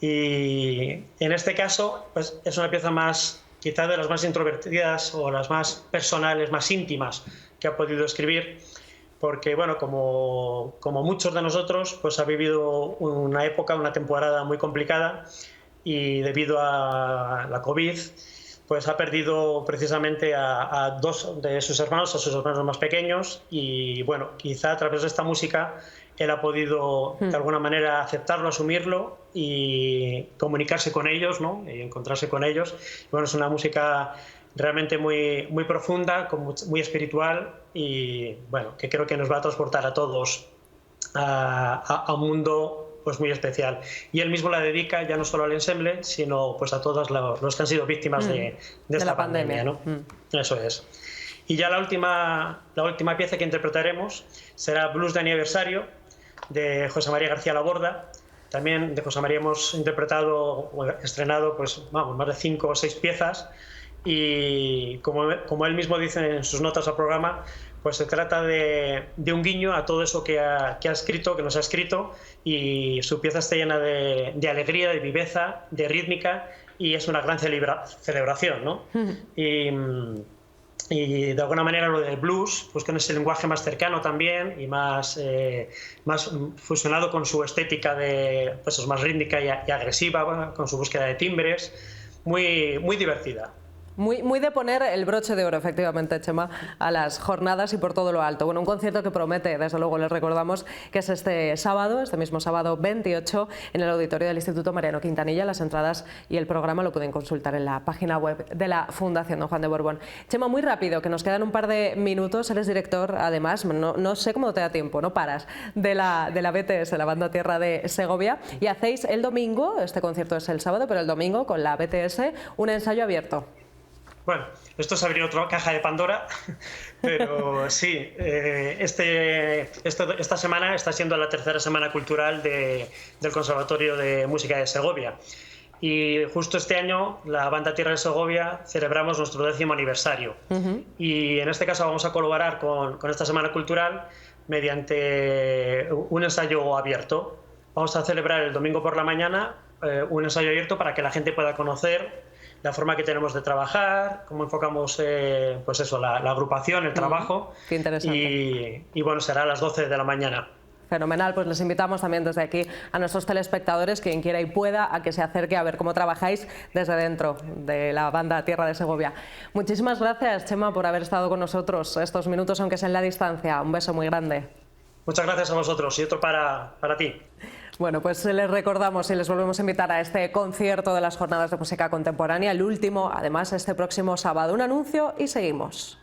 Y en este caso pues, es una pieza más, quizás de las más introvertidas o las más personales, más íntimas que ha podido escribir, porque bueno, como muchos de nosotros, pues ha vivido una época, una temporada muy complicada y debido a la COVID, pues ha perdido precisamente a dos de sus hermanos, a sus hermanos más pequeños y bueno, quizá a través de esta música él ha podido de alguna manera aceptarlo, asumirlo y comunicarse con ellos, ¿no? Y encontrarse con ellos. Bueno, es una música realmente muy profunda, muy espiritual y bueno, que creo que nos va a transportar a todos a un mundo pues muy especial. Y él mismo la dedica ya no solo al ensemble, sino pues a todos los que han sido víctimas de esta pandemia, ¿no? Eso es. Y ya la última pieza que interpretaremos será Blues de aniversario, de José María García Laborda. También de José María hemos interpretado o estrenado pues, vamos, más de 5 o 6 piezas y como él mismo dice en sus notas al programa, pues se trata de un guiño a todo eso que ha escrito, que nos ha escrito, y su pieza está llena de alegría, de viveza, de rítmica, y es una gran celebración, ¿no? Y de alguna manera lo del blues, pues con ese lenguaje más cercano también y más fusionado con su estética pues, más rítmica y agresiva, con su búsqueda de timbres, muy divertida. Muy de poner el broche de oro, efectivamente, Chema, a las jornadas y por todo lo alto. Bueno, un concierto que promete, desde luego les recordamos que es este mismo sábado 28, en el auditorio del Instituto Mariano Quintanilla. Las entradas y el programa lo pueden consultar en la página web de la Fundación Don Juan de Borbón. Chema, muy rápido, que nos quedan un par de minutos. Eres director, además, no sé cómo te da tiempo, no paras, de la BTS, la Banda Tierra de Segovia, y hacéis el domingo, este concierto es el sábado, pero el domingo con la BTS, un ensayo abierto. Bueno, esto es abrir otra caja de Pandora, pero sí, esta semana está siendo la tercera semana cultural del Conservatorio de Música de Segovia. Y justo este año, la Banda Tierra de Segovia, celebramos nuestro 10º aniversario. Y en este caso vamos a colaborar con esta semana cultural mediante un ensayo abierto. Vamos a celebrar el domingo por la mañana un ensayo abierto para que la gente pueda conocer la forma que tenemos de trabajar, cómo enfocamos pues eso, la agrupación, el trabajo. Qué interesante. Y bueno, será a las 12 de la mañana. Fenomenal, pues les invitamos también desde aquí a nuestros telespectadores, quien quiera y pueda, a que se acerque a ver cómo trabajáis desde dentro de la Banda Tierra de Segovia. Muchísimas gracias, Chema, por haber estado con nosotros estos minutos, aunque sea en la distancia. Un beso muy grande. Muchas gracias a vosotros y otro para ti. Bueno, pues les recordamos y les volvemos a invitar a este concierto de las Jornadas de Música Contemporánea, el último, además, este próximo sábado. Un anuncio y seguimos.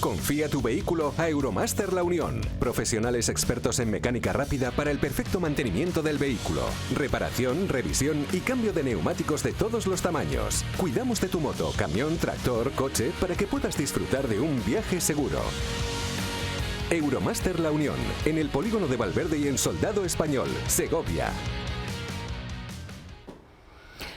Confía tu vehículo a Euromaster La Unión. Profesionales expertos en mecánica rápida para el perfecto mantenimiento del vehículo. Reparación, revisión y cambio de neumáticos de todos los tamaños. Cuidamos de tu moto, camión, tractor, coche para que puedas disfrutar de un viaje seguro. Euromaster La Unión, en el polígono de Valverde y en Soldado Español, Segovia.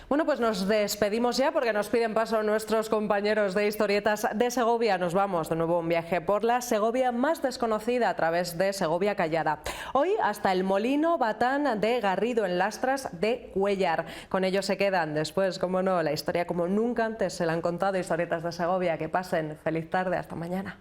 Bueno, pues nos despedimos ya porque nos piden paso nuestros compañeros de Historietas de Segovia. Nos vamos de nuevo un viaje por la Segovia más desconocida a través de Segovia Callada. Hoy hasta el Molino Batán de Garrido en Lastras de Cuéllar. Con ellos se quedan después, como no, la historia como nunca antes se la han contado Historietas de Segovia. Que pasen feliz tarde, hasta mañana.